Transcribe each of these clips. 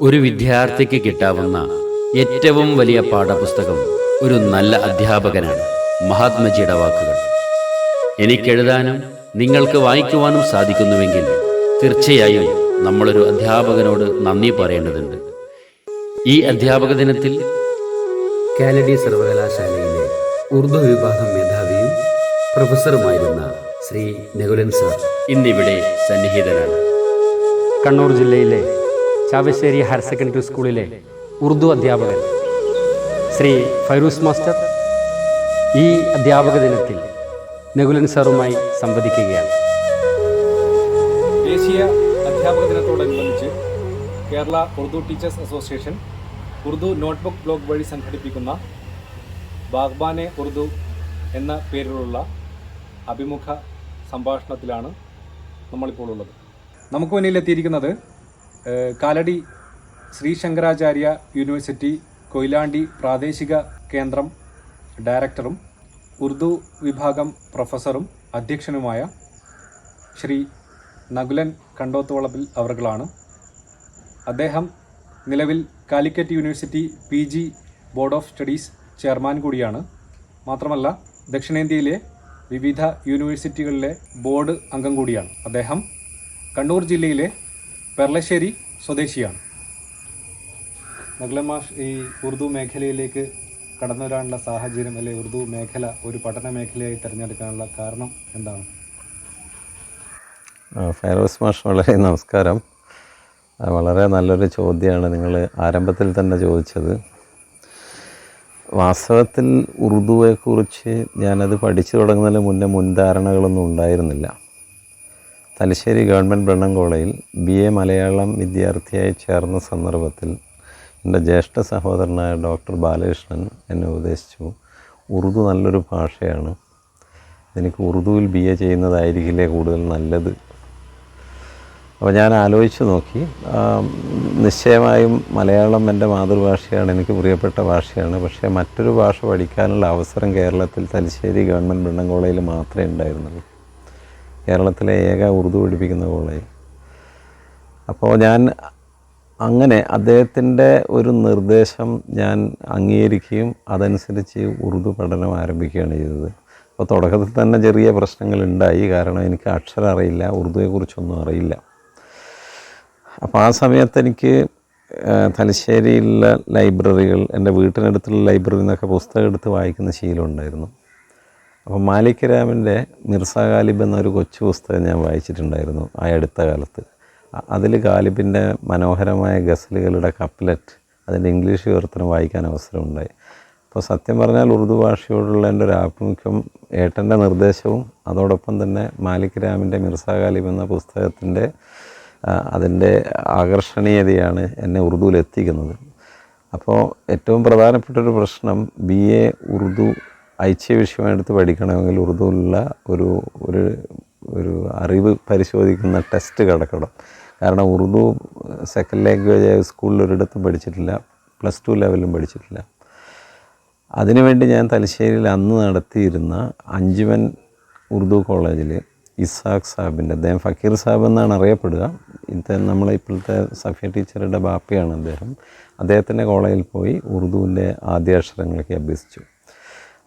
ഒരു വിദ്യാർത്ഥിക്ക് കിട്ടാവുന്ന ഏറ്റവും വലിയ പാഠപുസ്തകം ഒരു നല്ല അധ്യാപകനാണ്. മഹാത്മജിയുടെ വാക്കുകൾ. എനിക്കെഴുതാനും നിങ്ങൾക്ക് വായിക്കുവാനും സാധിക്കുന്നുവെങ്കിൽ തീർച്ചയായും നമ്മളൊരു അധ്യാപകനോട് നന്ദി പറയേണ്ടതുണ്ട്. ഈ അധ്യാപക ദിനത്തിൽ കാലടി സർവകലാശാലയിലെ ഉറുദു വിഭാഗം മേധാവിയും പ്രൊഫസറുമായിരുന്ന ശ്രീ നകുലൻ സാർ ഇന്നിവിടെ സന്നിഹിതനാണ്. കണ്ണൂർ ജില്ലയിലെ ചാവശ്ശേരി ഹയർ സെക്കൻഡറി സ്കൂളിലെ ഉറുദു അധ്യാപകൻ ശ്രീ ഫൈറൂസ് മാസ്റ്റർ ഈ അധ്യാപക ദിനത്തിൽ നകുലൻ സാറുമായി സംവദിക്കുകയാണ്. ദേശീയ അധ്യാപക ദിനത്തോടനുബന്ധിച്ച് Kerala Urdu teachers association Urdu notebook blog വഴി സംഘടിപ്പിക്കുന്ന ബാഗ്ബാനെ ഉറുദു എന്ന പേരിലുള്ള അഭിമുഖ സംഭാഷണത്തിലാണ് നമ്മളിപ്പോൾ ഉള്ളത്. നമുക്ക് മുന്നിലെത്തിയിരിക്കുന്നത് കാലടി ശ്രീ ശങ്കരാചാര്യ യൂണിവേഴ്സിറ്റി കൊയിലാണ്ടി പ്രാദേശിക കേന്ദ്രം ഡയറക്ടറും ഉറുദു വിഭാഗം പ്രൊഫസറും അധ്യക്ഷനുമായ ശ്രീ നകുലൻ കണ്ടോത്തുവളപ്പിൽ അവർകളാണ്. അദ്ദേഹം നിലവിൽ Calicut university PG board of studies chairman കൂടിയാണ്. മാത്രമല്ല ദക്ഷിണേന്ത്യയിലെ വിവിധ യൂണിവേഴ്സിറ്റികളിലെ ബോർഡ് അംഗം കൂടിയാണ്. അദ്ദേഹം കണ്ണൂർ ജില്ലയിലെ പെർളശ്ശേരി സ്വദേശിയാണ്. നകുലൻ മാഷ്, ഈ ഉറുദു മേഖലയിലേക്ക് കടന്നു വരാനുള്ള സാഹചര്യം, അല്ലെ ഉറുദു മേഖല ഒരു പഠന മേഖലയായി തിരഞ്ഞെടുക്കാനുള്ള കാരണം എന്താണ്? ഫൈറോസ് മാഷ്, വളരെ നമസ്കാരം. വളരെ നല്ലൊരു ചോദ്യമാണ് നിങ്ങൾ ആരംഭത്തിൽ തന്നെ ചോദിച്ചത്. വാസ്തവത്തിൽ ഉറുദുവെക്കുറിച്ച് ഞാനത് പഠിച്ചു തുടങ്ങുന്നതിന് മുന്നേ മുൻധാരണകളൊന്നും ഉണ്ടായിരുന്നില്ല. തലശ്ശേരി ഗവൺമെൻറ് ബ്രണ്ണൻ കോളേജിൽ BA മലയാളം വിദ്യാർത്ഥിയായി ചേർന്ന സന്ദർഭത്തിൽ എൻ്റെ ജ്യേഷ്ഠ സഹോദരനായ ഡോക്ടർ ബാലകൃഷ്ണൻ എന്നെ ഉപദേശിച്ചു, ഉറുദു നല്ലൊരു ഭാഷയാണ്, എനിക്ക് ഉറുദുവിൽ BA ചെയ്യുന്നതായിരിക്കില്ലേ കൂടുതൽ നല്ലത്. അപ്പോൾ ഞാൻ ആലോചിച്ച് നോക്കി. നിശ്ചയമായും മലയാളം എൻ്റെ മാതൃഭാഷയാണ്, എനിക്ക് പ്രിയപ്പെട്ട ഭാഷയാണ്. പക്ഷേ മറ്റൊരു ഭാഷ പഠിക്കാനുള്ള അവസരം കേരളത്തിൽ തലശ്ശേരി ഗവൺമെൻറ് ബ്രണ്ണൻ കോളേജിൽ മാത്രമേ ഉണ്ടായിരുന്നുള്ളൂ. കേരളത്തിലെ ഏക ഉറുദു പഠിപ്പിക്കുന്ന കോളേജ്. അപ്പോൾ ഞാൻ അങ്ങനെ അദ്ദേഹത്തിൻ്റെ ഒരു നിർദ്ദേശം ഞാൻ അംഗീകരിക്കുകയും അതനുസരിച്ച് ഉറുദു പഠനം ആരംഭിക്കുകയാണ് ചെയ്തത്. അപ്പോൾ തുടക്കത്തിൽ തന്നെ ചെറിയ പ്രശ്നങ്ങളുണ്ടായി. കാരണം എനിക്ക് അക്ഷരം അറിയില്ല, ഉറുദുവെക്കുറിച്ചൊന്നും അറിയില്ല. അപ്പോൾ ആ സമയത്ത് എനിക്ക് തലശ്ശേരിയിലുള്ള ലൈബ്രറികൾ, എൻ്റെ വീട്ടിനടുത്തുള്ള ലൈബ്രറിയിൽ നിന്നൊക്കെ പുസ്തകം എടുത്ത് വായിക്കുന്ന ശീലമുണ്ടായിരുന്നു. അപ്പോൾ മാലിക് രാമിൻ്റെ മിർസ ഗാലിബ് എന്നൊരു കൊച്ചു പുസ്തകം ഞാൻ വായിച്ചിട്ടുണ്ടായിരുന്നു ആ അടുത്ത കാലത്ത്. അതിൽ ഗാലിബിൻ്റെ മനോഹരമായ ഗസലുകളുടെ കപ്ലറ്റ്, അതിൻ്റെ ഇംഗ്ലീഷ് വിവർത്തനം വായിക്കാൻ അവസരമുണ്ടായി. അപ്പോൾ സത്യം പറഞ്ഞാൽ ഉറുദു ഭാഷയോടുള്ള എൻ്റെ ഒരു ആഭിമുഖ്യം ഏട്ടൻ്റെ നിർദ്ദേശവും അതോടൊപ്പം തന്നെ മാലിക് രാമിൻ്റെ മിർസ ഗാലിബ് എന്ന പുസ്തകത്തിൻ്റെ അതിൻ്റെ ആകർഷണീയതയാണ് എന്നെ ഉറുദുവിലെത്തിക്കുന്നത്. അപ്പോൾ ഏറ്റവും പ്രധാനപ്പെട്ടൊരു പ്രശ്നം BA ഉറുദു ഐച്ഛ്യ വിഷയമെടുത്ത് പഠിക്കണമെങ്കിൽ ഉറുദുവിലുള്ള ഒരു ഒരു ഒരു അറിവ് പരിശോധിക്കുന്ന ടെസ്റ്റ് കിടക്കണം. കാരണം ഉറുദു സെക്കൻഡ് ലാംഗ്വേജ് സ്കൂളിൽ ഒരിടത്തും പഠിച്ചിട്ടില്ല, +2 ലെവലിലും പഠിച്ചിട്ടില്ല. അതിനുവേണ്ടി ഞാൻ തലശ്ശേരിയിൽ അന്ന് നടത്തിയിരുന്ന അഞ്ചുമൻ ഉറുദു കോളേജിൽ ഇസാഖ് സാഹിബിൻ്റെ, അദ്ദേഹം ഫക്കീർ സാഹിബ് എന്നാണ് അറിയപ്പെടുക, നമ്മളെ ഇപ്പോഴത്തെ സഫിയ ടീച്ചറുടെ ബാപ്പയാണ് അദ്ദേഹം. അദ്ദേഹത്തിൻ്റെ കോളേജിൽ പോയി ഉറുദുവിൻ്റെ ആദ്യാക്ഷരങ്ങളൊക്കെ അഭ്യസിച്ചു.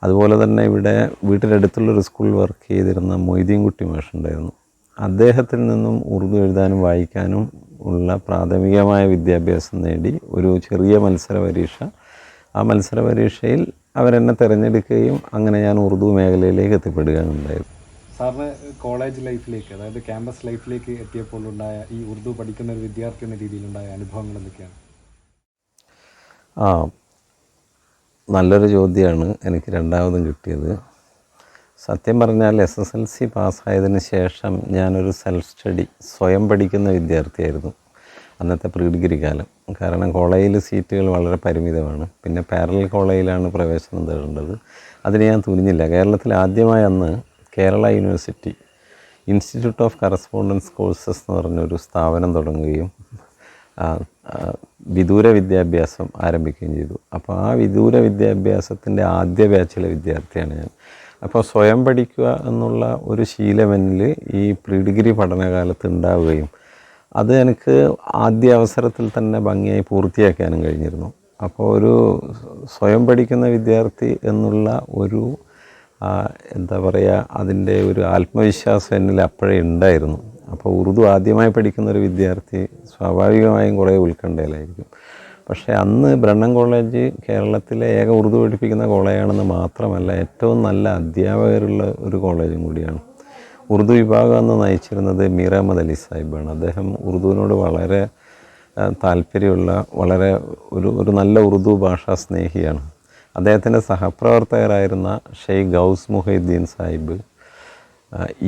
അതുപോലെ തന്നെ ഇവിടെ വീട്ടിനടുത്തുള്ളൊരു സ്കൂളിൽ വർക്ക് ചെയ്തിരുന്ന മൊയ്തീൻകുട്ടി മാഷുണ്ടായിരുന്നു. അദ്ദേഹത്തിൽ നിന്നും ഉറുദു എഴുതാനും വായിക്കാനും ഉള്ള പ്രാഥമികമായ വിദ്യാഭ്യാസം നേടി ഒരു ചെറിയ മത്സര പരീക്ഷ, ആ മത്സര പരീക്ഷയിൽ അവരെന്നെ തിരഞ്ഞെടുക്കുകയും അങ്ങനെ ഞാൻ ഉറുദു മേഖലയിലേക്ക് എത്തിപ്പെടുകയാണുണ്ടായത്. സാറിന് കോളേജ് ലൈഫിലേക്ക്, അതായത് ക്യാമ്പസ് ലൈഫിലേക്ക് എത്തിയപ്പോൾ ഉണ്ടായ ഈ ഉറുദു പഠിക്കുന്ന ഒരു വിദ്യാർത്ഥി എന്ന രീതിയിലുണ്ടായ അനുഭവങ്ങൾ എന്തൊക്കെയാണ്? നല്ലൊരു ചോദ്യമാണ് എനിക്ക് രണ്ടാമതും കിട്ടിയത്. സത്യം പറഞ്ഞാൽ SSLC പാസ്സായതിന് ശേഷം ഞാനൊരു സെൽഫ് സ്റ്റഡി, സ്വയം പഠിക്കുന്ന വിദ്യാർത്ഥിയായിരുന്നു അന്നത്തെ പ്രീ ഡിഗ്രി കാലം. കാരണം കോളേജിൽ സീറ്റുകൾ വളരെ പരിമിതമാണ്. പിന്നെ പാരലൽ കോളേജിലാണ് പ്രവേശനം തേടേണ്ടത്. അതിന് ഞാൻ തുനിഞ്ഞില്ല. കേരളത്തിൽ ആദ്യമായി അന്ന് Kerala university institute of correspondence courses എന്ന് പറഞ്ഞൊരു സ്ഥാപനം തുടങ്ങുകയും വിദൂര വിദ്യാഭ്യാസം ആരംഭിക്കുകയും ചെയ്തു. അപ്പോൾ ആ വിദൂര വിദ്യാഭ്യാസത്തിൻ്റെ ആദ്യ ബാച്ചിലെ വിദ്യാർത്ഥിയാണ് ഞാൻ. അപ്പോൾ സ്വയം പഠിക്കുക എന്നുള്ള ഒരു ശീലം എന്നിൽ ഈ പ്രീ ഡിഗ്രി പഠനകാലത്ത് ഉണ്ടാവുകയും അത് എനിക്ക് ആദ്യ അവസരത്തിൽ തന്നെ ഭംഗിയായി പൂർത്തിയാക്കാനും കഴിഞ്ഞിരുന്നു. അപ്പോൾ ഒരു സ്വയം പഠിക്കുന്ന വിദ്യാർത്ഥി എന്നുള്ള ഒരു എന്താ പറയുക, അതിൻ്റെ ഒരു ആത്മവിശ്വാസം എന്നിൽ അപ്പോഴേ ഉണ്ടായിരുന്നു. അപ്പോൾ ഉറുദു ആദ്യമായി പഠിക്കുന്നൊരു വിദ്യാർത്ഥി സ്വാഭാവികമായും കുറേ ഉത്കണ്ഠയിലായിരിക്കും. പക്ഷേ അന്ന് ബ്രണ്ണൻ കോളേജ് കേരളത്തിലെ ഏക ഉറുദു പഠിപ്പിക്കുന്ന കോളേജാണെന്ന് മാത്രമല്ല, ഏറ്റവും നല്ല അധ്യാപകരുള്ള ഒരു കോളേജും കൂടിയാണ്. ഉറുദു വിഭാഗം അന്ന് നയിച്ചിരുന്നത് മീർ അഹമ്മദ് അലി സാഹിബാണ്. അദ്ദേഹം ഉറുദുവിനോട് വളരെ താല്പര്യമുള്ള, വളരെ ഒരു നല്ല ഉറുദു ഭാഷാ സ്നേഹിയാണ്. അദ്ദേഹത്തിൻ്റെ സഹപ്രവർത്തകരായിരുന്ന ഷെയ്ഖ് ഗൗസ് മുഹൈദ്ദീൻ സാഹിബ്,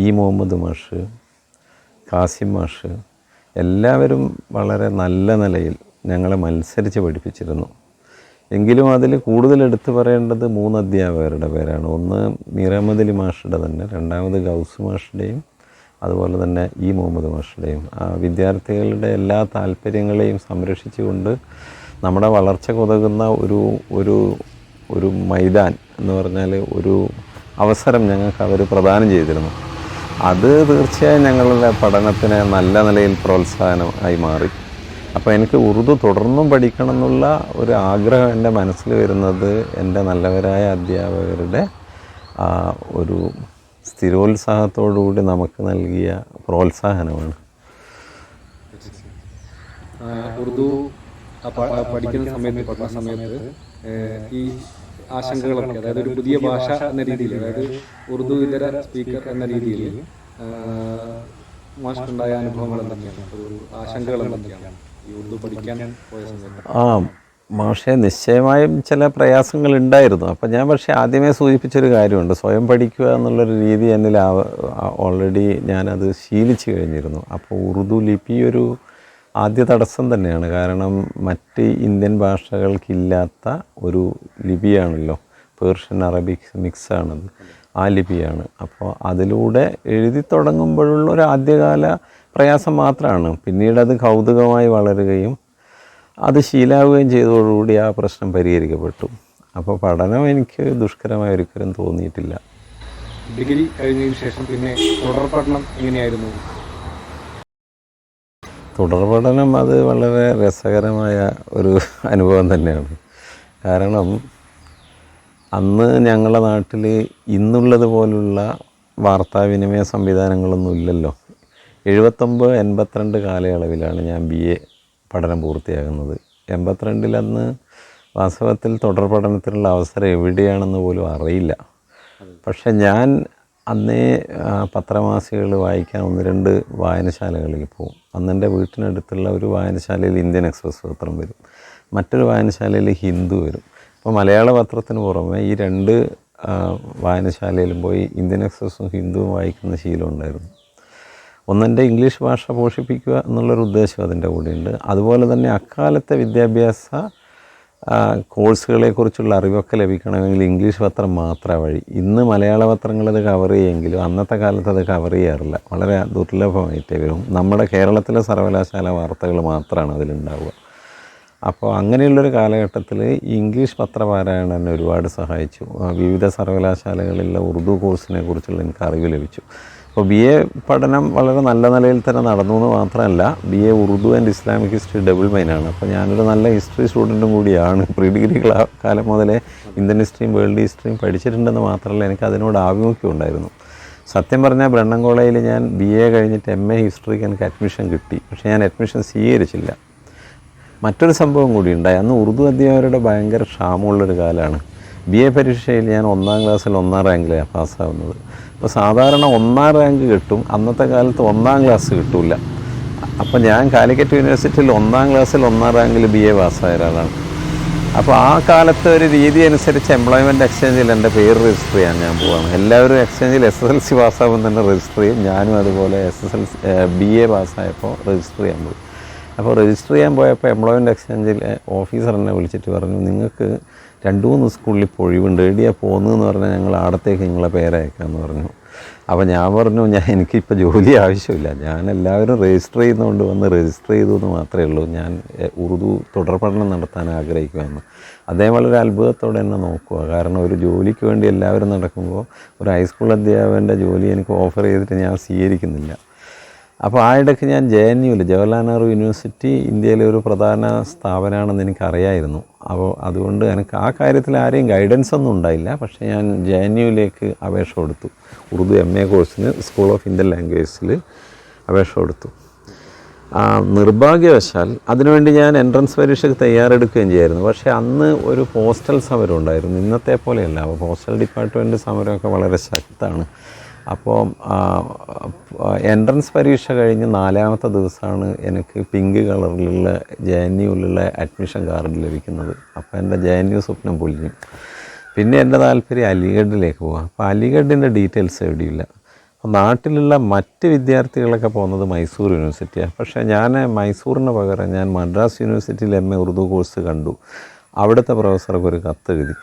ഇ മുഹമ്മദ് മാഷ്, കാസിം മാഷ്, എല്ലാവരും വളരെ നല്ല നിലയിൽ ഞങ്ങളെ മത്സരിച്ച് പഠിപ്പിച്ചിരുന്നു. എങ്കിലും അതിൽ കൂടുതൽ എടുത്തു പറയേണ്ടത് 3 അധ്യാപകരുടെ പേരാണ്. ഒന്ന് മീർ അഹമ്മദ് അലി മാഷുടെ തന്നെ, രണ്ടാമത് ഗൗസ് മാഷുടെയും അതുപോലെ തന്നെ ഇ മുഹമ്മദ് മാഷുടെയും. ആ വിദ്യാർത്ഥികളുടെ എല്ലാ താല്പര്യങ്ങളെയും സംരക്ഷിച്ചുകൊണ്ട് നമ്മുടെ വളർച്ചയ്ക്കുതകുന്ന ഒരു മൈതാൻ എന്ന് പറഞ്ഞാൽ ഒരു അവസരം ഞങ്ങൾക്ക് അവർ പ്രദാനം ചെയ്തിരുന്നു. അത് തീർച്ചയായും ഞങ്ങളുടെ പഠനത്തിന് നല്ല നിലയിൽ പ്രോത്സാഹനമായി മാറി. അപ്പോൾ എനിക്ക് ഉറുദു തുടർന്നും പഠിക്കണം എന്നുള്ള ഒരു ആഗ്രഹം എൻ്റെ മനസ്സിൽ വരുന്നത് എൻ്റെ നല്ലവരായ അധ്യാപകരുടെ ഒരു സ്ഥിരോത്സാഹത്തോടുകൂടി നമുക്ക് നൽകിയ പ്രോത്സാഹനമാണ്. ഉറുദു പഠിക്കുന്ന സമയത്ത്, പഠന സമയത്ത് ഈ ആശങ്കകളൊക്കെ, അതായത് ഒരു പുതിയ ഭാഷ എന്ന രീതിയിൽ, അതായത് ഉറുദു ഇതര സ്പീക്കർ എന്ന രീതിയിൽ മാഷ്ക്കുണ്ടായ അനുഭവങ്ങൾ എന്തൊക്കെയാണ്, ഒരു ആശങ്കകൾ എന്തൊക്കെയാണ് ഈ ഉറുദു പഠിക്കാൻ പോയ സമയത്ത്? മാഷെ, നിശ്ചയമായും ചില പ്രയാസങ്ങൾ ഉണ്ടായിരുന്നു. അപ്പം ഞാൻ പക്ഷേ ആദ്യമേ സൂചിപ്പിച്ചൊരു കാര്യമുണ്ട്, സ്വയം പഠിക്കുക എന്നുള്ളൊരു രീതി എന്നിൽ ഓൾറെഡി ഞാനത് ശീലിച്ചു കഴിഞ്ഞിരുന്നു. അപ്പോൾ ഉറുദു ലിപി ഒരു ആദ്യ തടസ്സം തന്നെയാണ്. കാരണം മറ്റ് ഇന്ത്യൻ ഭാഷകൾക്കില്ലാത്ത ഒരു ലിപിയാണല്ലോ, പേർഷ്യൻ അറബിക് മിക്സാണത്, ആ ലിപിയാണ്. അപ്പോൾ അതിലൂടെ എഴുതി തുടങ്ങുമ്പോഴുള്ള ഒരു ആദ്യകാല പ്രയാസം മാത്രമാണ്. പിന്നീട് അത് കൗതുകമായി വളരുകയും അത് ശീലാവുകയും ചെയ്തതോടുകൂടി ആ പ്രശ്നം പരിഹരിക്കപ്പെട്ടു. അപ്പോൾ പഠനം എനിക്ക് ദുഷ്കരമായി ഒരിക്കലും തോന്നിയിട്ടില്ല. ഡിഗ്രി കഴിഞ്ഞതിന് ശേഷം പിന്നെ തുടർ പഠനം എങ്ങനെയായിരുന്നു? തുടർ പഠനം അത് വളരെ രസകരമായ ഒരു അനുഭവം തന്നെയാണ്. കാരണം അന്ന് ഞങ്ങളുടെ നാട്ടിൽ ഇന്നുള്ളത് പോലുള്ള വാർത്താവിനിമയ സംവിധാനങ്ങളൊന്നും ഇല്ലല്ലോ. 79-82 കാലയളവിലാണ് ഞാൻ BA പഠനം പൂർത്തിയാകുന്നത്. 82 അന്ന് വാസ്തവത്തിൽ തുടർ പഠനത്തിനുള്ള അവസരം എവിടെയാണെന്ന് പോലും അറിയില്ല. പക്ഷെ ഞാൻ അന്നേ പത്രമാസികകൾ വായിക്കാൻ 1-2 വായനശാലകളിൽ പോകും. അന്നെൻ്റെ വീട്ടിനടുത്തുള്ള ഒരു വായനശാലയിൽ ഇന്ത്യൻ എക്സ്പ്രസ് പത്രം വരും, മറ്റൊരു വായനശാലയിൽ ഹിന്ദു വരും. അപ്പോൾ മലയാള പത്രത്തിന് പുറമെ ഈ 2 വായനശാലയിലും പോയി ഇന്ത്യൻ എക്സ്പ്രസ്സും ഹിന്ദുവും വായിക്കുന്ന ശീലം ഉണ്ടായിരുന്നു. ഒന്നെൻ്റെ ഇംഗ്ലീഷ് ഭാഷ പോഷിപ്പിക്കുക എന്നുള്ളൊരു ഉദ്ദേശം അതിൻ്റെ കൂടെയുണ്ട്. അതുപോലെ തന്നെ അക്കാലത്തെ വിദ്യാഭ്യാസ കോഴ്സുകളെക്കുറിച്ചുള്ള അറിവൊക്കെ ലഭിക്കണമെങ്കിൽ ഇംഗ്ലീഷ് പത്രം മാത്രമേ വഴി. ഇന്ന് മലയാള പത്രങ്ങളത് കവർ ചെയ്യുമെങ്കിലും അന്നത്തെ കാലത്ത് അത് കവർ ചെയ്യാറില്ല, വളരെ ദുർലഭമായിട്ടേ വരും. നമ്മുടെ കേരളത്തിലെ സർവകലാശാല വാർത്തകൾ മാത്രമാണ് അതിലുണ്ടാവുക. അപ്പോൾ അങ്ങനെയുള്ളൊരു കാലഘട്ടത്തിൽ ഈ ഇംഗ്ലീഷ് പത്രപാരായണം എന്നെ ഒരുപാട് സഹായിച്ചു. വിവിധ സർവകലാശാലകളിലെ ഉറുദു കോഴ്സിനെ കുറിച്ചുള്ള എനിക്ക് അറിവ് ലഭിച്ചു. അപ്പോൾ BA പഠനം വളരെ നല്ല നിലയിൽ തന്നെ നടന്നു എന്ന് മാത്രമല്ല, BA Urdu and Islamic history double മൈനാണ്. അപ്പോൾ ഞാനൊരു നല്ല ഹിസ്റ്ററി സ്റ്റുഡൻറ്റും കൂടിയാണ്. പ്രീ ഡിഗ്രി കാലം മുതലേ ഇന്ത്യൻ ഹിസ്റ്ററിയും വേൾഡ് ഹിസ്റ്ററിയും പഠിച്ചിട്ടുണ്ടെന്ന് മാത്രമല്ല, എനിക്ക് അതിനോട് ആഭിമുഖ്യം ഉണ്ടായിരുന്നു. സത്യം പറഞ്ഞാൽ ബ്രണ്ണൻ കോളേജിൽ ഞാൻ BA കഴിഞ്ഞിട്ട് MA ഹിസ്റ്ററിക്ക് എനിക്ക് അഡ്മിഷൻ കിട്ടി. പക്ഷേ ഞാൻ അഡ്മിഷൻ സ്വീകരിച്ചില്ല. മറ്റൊരു സംഭവം കൂടി ഉണ്ടായി. അന്ന് ഉറുദു അധ്യാപകരുടെ ഭയങ്കര ക്ഷാമമുള്ളൊരു കാലമാണ്. BA പരീക്ഷയിൽ ഞാൻ 1-ാം ക്ലാസ്സിൽ 1-ാം റാങ്കിലാണ് പാസ്സാവുന്നത്. അപ്പോൾ സാധാരണ 1-ാം റാങ്ക് കിട്ടും, അന്നത്തെ കാലത്ത് 1-ാം ക്ലാസ് കിട്ടില്ല. അപ്പോൾ ഞാൻ കാലിക്കറ്റ് യൂണിവേഴ്സിറ്റിയിൽ 1-ാം ക്ലാസ്സിൽ 1-ാം റാങ്കിൽ BA പാസ്സായ ഒരാളാണ്. അപ്പോൾ ആ കാലത്തെ ഒരു രീതി അനുസരിച്ച് എംപ്ലോയ്മെൻറ്റ് എക്സ്ചേഞ്ചിൽ എൻ്റെ പേര് രജിസ്റ്റർ ചെയ്യാൻ ഞാൻ പോവാണ്. എല്ലാവരും എക്സ്ചേഞ്ചിൽ SSLC പാസ്സാകുമ്പോൾ തന്നെ രജിസ്റ്റർ ചെയ്യും. ഞാനും അതുപോലെ BA പാസ്സായപ്പോൾ രജിസ്റ്റർ ചെയ്യാൻ പോയി. അപ്പോൾ രജിസ്റ്റർ ചെയ്യാൻ പോയപ്പോൾ എംപ്ലോയ്മെൻറ്റ് എക്സ്ചേഞ്ചിലെ ഓഫീസർ എന്നെ വിളിച്ചിട്ട് പറഞ്ഞു, നിങ്ങൾക്ക് 2-3 സ്കൂളിൽ ഇപ്പോൾ ഒഴിവുണ്ട്, എവിടെയാണ് പോകുന്നതെന്ന് പറഞ്ഞാൽ ഞങ്ങൾ അവിടത്തേക്ക് നിങ്ങളെ പേരയക്കാമെന്ന് പറഞ്ഞു. അപ്പോൾ ഞാൻ പറഞ്ഞു, എനിക്കിപ്പോൾ ജോലി ആവശ്യമില്ല, ഞാൻ എല്ലാവരും രജിസ്റ്റർ ചെയ്യുന്നതുകൊണ്ട് വന്ന് രജിസ്റ്റർ ചെയ്തു എന്ന് മാത്രമേ ഉള്ളൂ, ഞാൻ ഉറുദു തുടർ പഠനം നടത്താൻ ആഗ്രഹിക്കുമെന്ന്. അദ്ദേഹം വളരെ അത്ഭുതത്തോടെ എന്നെ നോക്കുക. കാരണം ഒരു ജോലിക്ക് വേണ്ടി എല്ലാവരും നടക്കുമ്പോൾ ഒരു ഹൈസ്കൂൾ അധ്യാപകൻ്റെ ജോലി എനിക്ക് ഓഫർ ചെയ്തിട്ട് ഞാൻ സ്വീകരിക്കുന്നില്ല. അപ്പോൾ ആ ഇടയ്ക്ക് ഞാൻ JNU ജവഹർലാൽ നെഹ്റു യൂണിവേഴ്സിറ്റി ഇന്ത്യയിലെ ഒരു പ്രധാന സ്ഥാപനമാണെന്ന് എനിക്കറിയായിരുന്നു. അപ്പോൾ അതുകൊണ്ട് എനിക്ക് ആ കാര്യത്തിൽ ആരെയും ഗൈഡൻസ് ഒന്നും ഉണ്ടായില്ല. പക്ഷേ ഞാൻ JNU അപേക്ഷ കൊടുത്തു. ഉറുദു MA കോഴ്സിന് സ്കൂൾ ഓഫ് ഇന്ത്യൻ ലാംഗ്വേജസിൽ അപേക്ഷ കൊടുത്തു. നിർഭാഗ്യവശാൽ അതിനുവേണ്ടി ഞാൻ എൻട്രൻസ് പരീക്ഷയ്ക്ക് തയ്യാറെടുക്കുകയും ചെയ്യായിരുന്നു. പക്ഷേ അന്ന് ഒരു പോസ്റ്റൽ സമരം ഉണ്ടായിരുന്നു, ഇന്നത്തെ പോലെയല്ല. അപ്പോൾ പോസ്റ്റൽ ഡിപ്പാർട്ട്മെൻറ്റ് സമരമൊക്കെ വളരെ ശക്തമാണ്. അപ്പോൾ എൻട്രൻസ് പരീക്ഷ കഴിഞ്ഞ് 4ാമത്തെ ദിവസമാണ് എനിക്ക് പിങ്ക് കളറിലുള്ള JNUവിലുള്ള അഡ്മിഷൻ കാർഡ് ലഭിക്കുന്നത്. അപ്പോൾ എൻ്റെ JNU സ്വപ്നം പൊളിഞ്ഞു. പിന്നെ എൻ്റെ താല്പര്യം അലിഗഡിലേക്ക് പോകാം. അപ്പോൾ അലിഗഡിൻ്റെ ഡീറ്റെയിൽസ് എവിടെയില്ല. അപ്പോൾ നാട്ടിലുള്ള മറ്റ് വിദ്യാർത്ഥികളൊക്കെ പോകുന്നത് മൈസൂർ യൂണിവേഴ്സിറ്റിയാണ്. പക്ഷേ ഞാൻ മൈസൂറിന് പകരം ഞാൻ മദ്രാസ് യൂണിവേഴ്സിറ്റിയിൽ MA ഉറുദു കോഴ്സ് കണ്ടു. അവിടുത്തെ പ്രൊഫസർക്ക് ഒരു കത്തെഴുതി.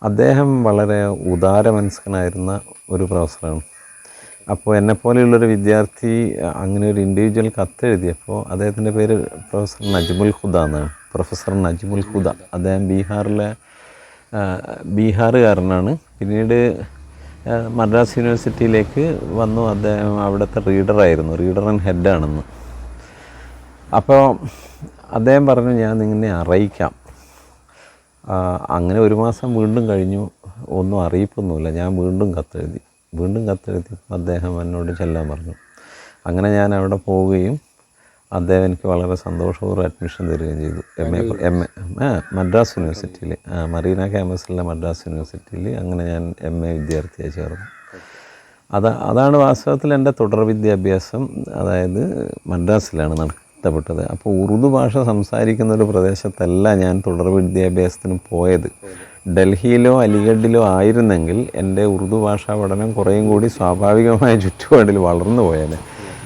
അദ്ദേഹം വളരെ ഉദാരമനസ്കനായിരുന്ന ഒരു പ്രൊഫസറാണ്. അപ്പോൾ എന്നെപ്പോലെയുള്ളൊരു വിദ്യാർത്ഥി അങ്ങനെ ഒരു ഇൻഡിവിജ്വൽ കത്തെഴുതിയപ്പോൾ അദ്ദേഹത്തിൻ്റെ പേര് പ്രൊഫസർ നജ്മുൽ ഹുദ എന്നാണ്. പ്രൊഫസർ നജ്മുൽ ഹുദ. അദ്ദേഹം ബീഹാറുകാരനാണ്. പിന്നീട് മദ്രാസ് യൂണിവേഴ്സിറ്റിയിലേക്ക് വന്നു. അദ്ദേഹം അവിടുത്തെ റീഡർ ആൻഡ് ഹെഡാണെന്ന്. അപ്പോൾ അദ്ദേഹം പറഞ്ഞു, ഞാൻ നിന്നെ അറിയിക്കാം. അങ്ങനെ ഒരു മാസം വീണ്ടും കഴിഞ്ഞു, ഒന്നും അറിയിപ്പൊന്നുമില്ല. ഞാൻ വീണ്ടും കത്തെഴുതിയപ്പോൾ അദ്ദേഹം എന്നോട് ചെല്ലാൻ പറഞ്ഞു. അങ്ങനെ ഞാൻ അവിടെ പോവുകയും അദ്ദേഹം എനിക്ക് വളരെ സന്തോഷപൂർവ്വം അഡ്മിഷൻ തരികയും ചെയ്തു. MA മദ്രാസ് യൂണിവേഴ്സിറ്റിയിൽ, മറീന ക്യാമ്പസിലെ മദ്രാസ് യൂണിവേഴ്സിറ്റിയിൽ. അങ്ങനെ ഞാൻ MA വിദ്യാർത്ഥിയായി ചേർന്നു. അതാണ് വാസ്തവത്തിൽ എൻ്റെ തുടർ വിദ്യാഭ്യാസം, അതായത് മദ്രാസിലാണ് നടത്തപ്പെട്ടത്. അപ്പോൾ ഉറുദു ഭാഷ സംസാരിക്കുന്ന ഒരു പ്രദേശത്തല്ല ഞാൻ തുടർ വിദ്യാഭ്യാസത്തിന് പോയത്. ഡൽഹിയിലോ അലിഗഡിലോ ആയിരുന്നെങ്കിൽ എൻ്റെ ഉറുദു ഭാഷാ പഠനം കുറേയും കൂടി സ്വാഭാവികമായ ചുറ്റുപാടിൽ വളർന്നു പോയേനെ.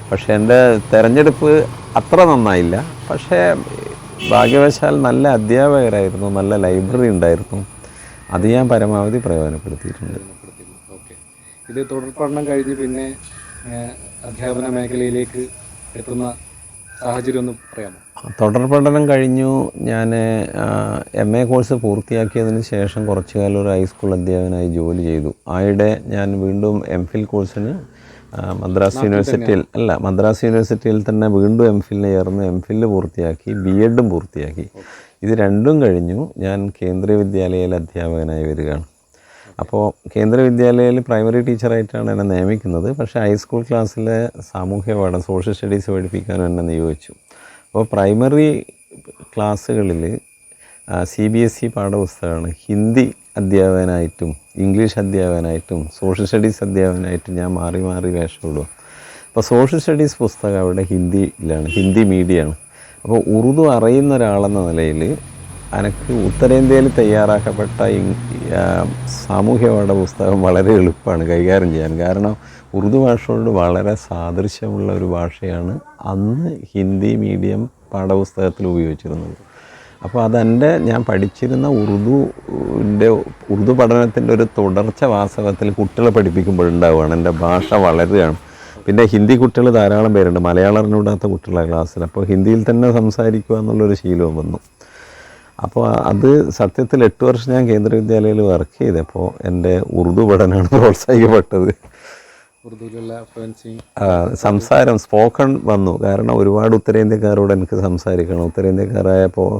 പക്ഷേ എൻ്റെ തിരഞ്ഞെടുപ്പ് അത്ര നന്നായില്ല. പക്ഷേ ഭാഗ്യവശാൽ നല്ല അധ്യാപകരായിരുന്നു, നല്ല ലൈബ്രറി ഉണ്ടായിരുന്നു. അത് ഞാൻ പരമാവധി പ്രയോജനപ്പെടുത്തിയിട്ടുണ്ട്. ഓക്കെ, ഇത് തുടർ പഠനം കഴിഞ്ഞ് പിന്നെ അധ്യാപന മേഖലയിലേക്ക് എത്തുന്ന സാഹചര്യം ഒന്ന് പറയാമോ? തുടർ പഠനം കഴിഞ്ഞു. ഞാൻ MA കോഴ്സ് പൂർത്തിയാക്കിയതിന് ശേഷം കുറച്ചു കാലം ഒരു ഹൈസ്കൂൾ അധ്യാപകനായി ജോലി ചെയ്തു. ആയിടെ ഞാൻ വീണ്ടും MPhil കോഴ്സിന് മദ്രാസ് യൂണിവേഴ്സിറ്റിയിൽ തന്നെ വീണ്ടും MPhil ചേർന്ന് MPhil പൂർത്തിയാക്കി, B.Edഉം പൂർത്തിയാക്കി. ഇത് രണ്ടും കഴിഞ്ഞു ഞാൻ കേന്ദ്രീയ വിദ്യാലയയിൽ അധ്യാപകനായി വരികയാണ്. അപ്പോൾ കേന്ദ്ര വിദ്യാലയയിൽ പ്രൈമറി ടീച്ചറായിട്ടാണ് എന്നെ നിയമിക്കുന്നത്. പക്ഷേ ഹൈസ്കൂൾ ക്ലാസ്സിലെ സാമൂഹ്യ പാഠം, സോഷ്യൽ സ്റ്റഡീസ് പഠിപ്പിക്കാനും എന്നെ നിയോഗിച്ചു. അപ്പോൾ പ്രൈമറി ക്ലാസ്സുകളിൽ CBSE പാഠപുസ്തകമാണ്. ഹിന്ദി അധ്യാപകനായിട്ടും ഇംഗ്ലീഷ് അധ്യാപകനായിട്ടും സോഷ്യൽ സ്റ്റഡീസ് അധ്യാപകനായിട്ടും ഞാൻ മാറി മാറി വേഷം ഇടും. അപ്പോൾ സോഷ്യൽ സ്റ്റഡീസ് പുസ്തകം അവിടെ ഹിന്ദിയിലാണ്, ഹിന്ദി മീഡിയമാണ്. അപ്പോൾ ഉറുദു അറിയുന്ന ഒരാളെന്ന നിലയിൽ എനിക്ക് ഉത്തരേന്ത്യയിൽ തയ്യാറാക്കപ്പെട്ട സാമൂഹ്യ പാഠപുസ്തകം വളരെ എളുപ്പമാണ് കൈകാര്യം ചെയ്യാൻ. കാരണം ഉറുദു ഭാഷയോട് വളരെ സാദൃശ്യമുള്ള ഒരു ഭാഷയാണ് അന്ന് ഹിന്ദി മീഡിയം പാഠപുസ്തകത്തിൽ ഉപയോഗിച്ചിരുന്നത്. അപ്പോൾ ഞാൻ പഠിച്ചിരുന്ന ഉറുദു പഠനത്തിൻ്റെ ഒരു തുടർച്ച വാസ്തവത്തിൽ കുട്ടികളെ പഠിപ്പിക്കുമ്പോഴുണ്ടാവുകയാണ്. എൻ്റെ ഭാഷ വളരുകയാണ്. പിന്നെ ഹിന്ദി കുട്ടികൾ ധാരാളം പേരുണ്ട്, മലയാളം അറിഞ്ഞുകൂടാത്ത കുട്ടികളെ ക്ലാസ്സിൽ. അപ്പോൾ ഹിന്ദിയിൽ തന്നെ സംസാരിക്കുക എന്നുള്ളൊരു ശീലവും വന്നു. അപ്പോൾ അത് സത്യത്തിൽ 8 വർഷം ഞാൻ കേന്ദ്ര വിദ്യാലയയിൽ വർക്ക് ചെയ്തപ്പോൾ എൻ്റെ ഉറുദു പഠനമാണ് പ്രോത്സാഹിക്കപ്പെട്ടത്. സംസാരം സ്പോക്കൺ വന്നു. കാരണം ഒരുപാട് ഉത്തരേന്ത്യക്കാരോട് എനിക്ക് സംസാരിക്കണം. ഉത്തരേന്ത്യക്കാരായപ്പോൾ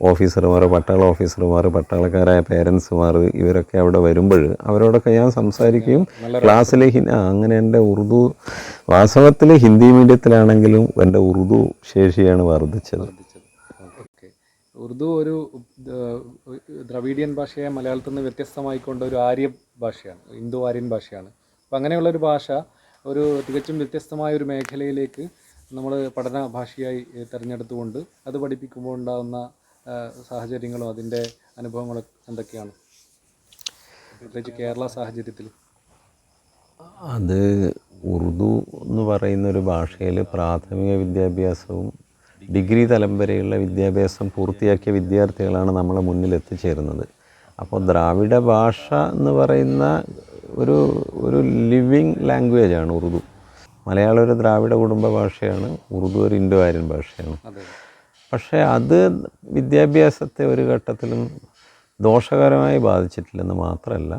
ഓഫീസർമാർ, പട്ടാള ഓഫീസർമാർ, പട്ടാളക്കാരായ പേരൻസുമാർ, ഇവരൊക്കെ അവിടെ വരുമ്പോൾ അവരോടൊക്കെ ഞാൻ സംസാരിക്കുകയും ക്ലാസ്സിലെ അങ്ങനെ എൻ്റെ ഉറുദു വാസ്തവത്തിൽ ഹിന്ദി മീഡിയത്തിലാണെങ്കിലും എൻ്റെ ഉറുദു ശേഷിയാണ് വർദ്ധിച്ചത്. ഉറുദു ഒരു ദ്രവീഡിയൻ ഭാഷയെ മലയാളത്തിൽ നിന്ന് വ്യത്യസ്തമായിക്കൊണ്ട് ഒരു ആര്യ ഭാഷയാണ്, ഇന്തോ ആര്യൻ ഭാഷയാണ്. അപ്പം അങ്ങനെയുള്ളൊരു ഭാഷ ഒരു തികച്ചും വ്യത്യസ്തമായ ഒരു മേഖലയിലേക്ക് നമ്മൾ പഠന ഭാഷയായി തിരഞ്ഞെടുത്തുകൊണ്ട് അത് പഠിപ്പിക്കുമ്പോൾ ഉണ്ടാകുന്ന സാഹചര്യങ്ങളും അതിൻ്റെ അനുഭവങ്ങളും എന്തൊക്കെയാണ്, പ്രത്യേകിച്ച് കേരള സാഹചര്യത്തിൽ? അത് ഉറുദു എന്ന് പറയുന്നൊരു ഭാഷയിൽ പ്രാഥമിക വിദ്യാഭ്യാസവും ഡിഗ്രി തലം വരെയുള്ള വിദ്യാഭ്യാസം പൂർത്തിയാക്കിയ വിദ്യാർത്ഥികളാണ് നമ്മളെ മുന്നിൽ എത്തിച്ചേരുന്നത്. അപ്പോൾ ദ്രാവിഡ ഭാഷ എന്ന് പറയുന്ന ഒരു ലിവിങ് ലാംഗ്വേജാണ് ഉറുദു. മലയാളം ഒരു ദ്രാവിഡ കുടുംബ ഭാഷയാണ്, ഉറുദു ഒരു ഇൻഡോ ആര്യൻ ഭാഷയാണ്. പക്ഷേ അത് വിദ്യാഭ്യാസത്തെ ഒരു ഘട്ടത്തിലും ദോഷകരമായി ബാധിച്ചിട്ടില്ലെന്ന് മാത്രമല്ല,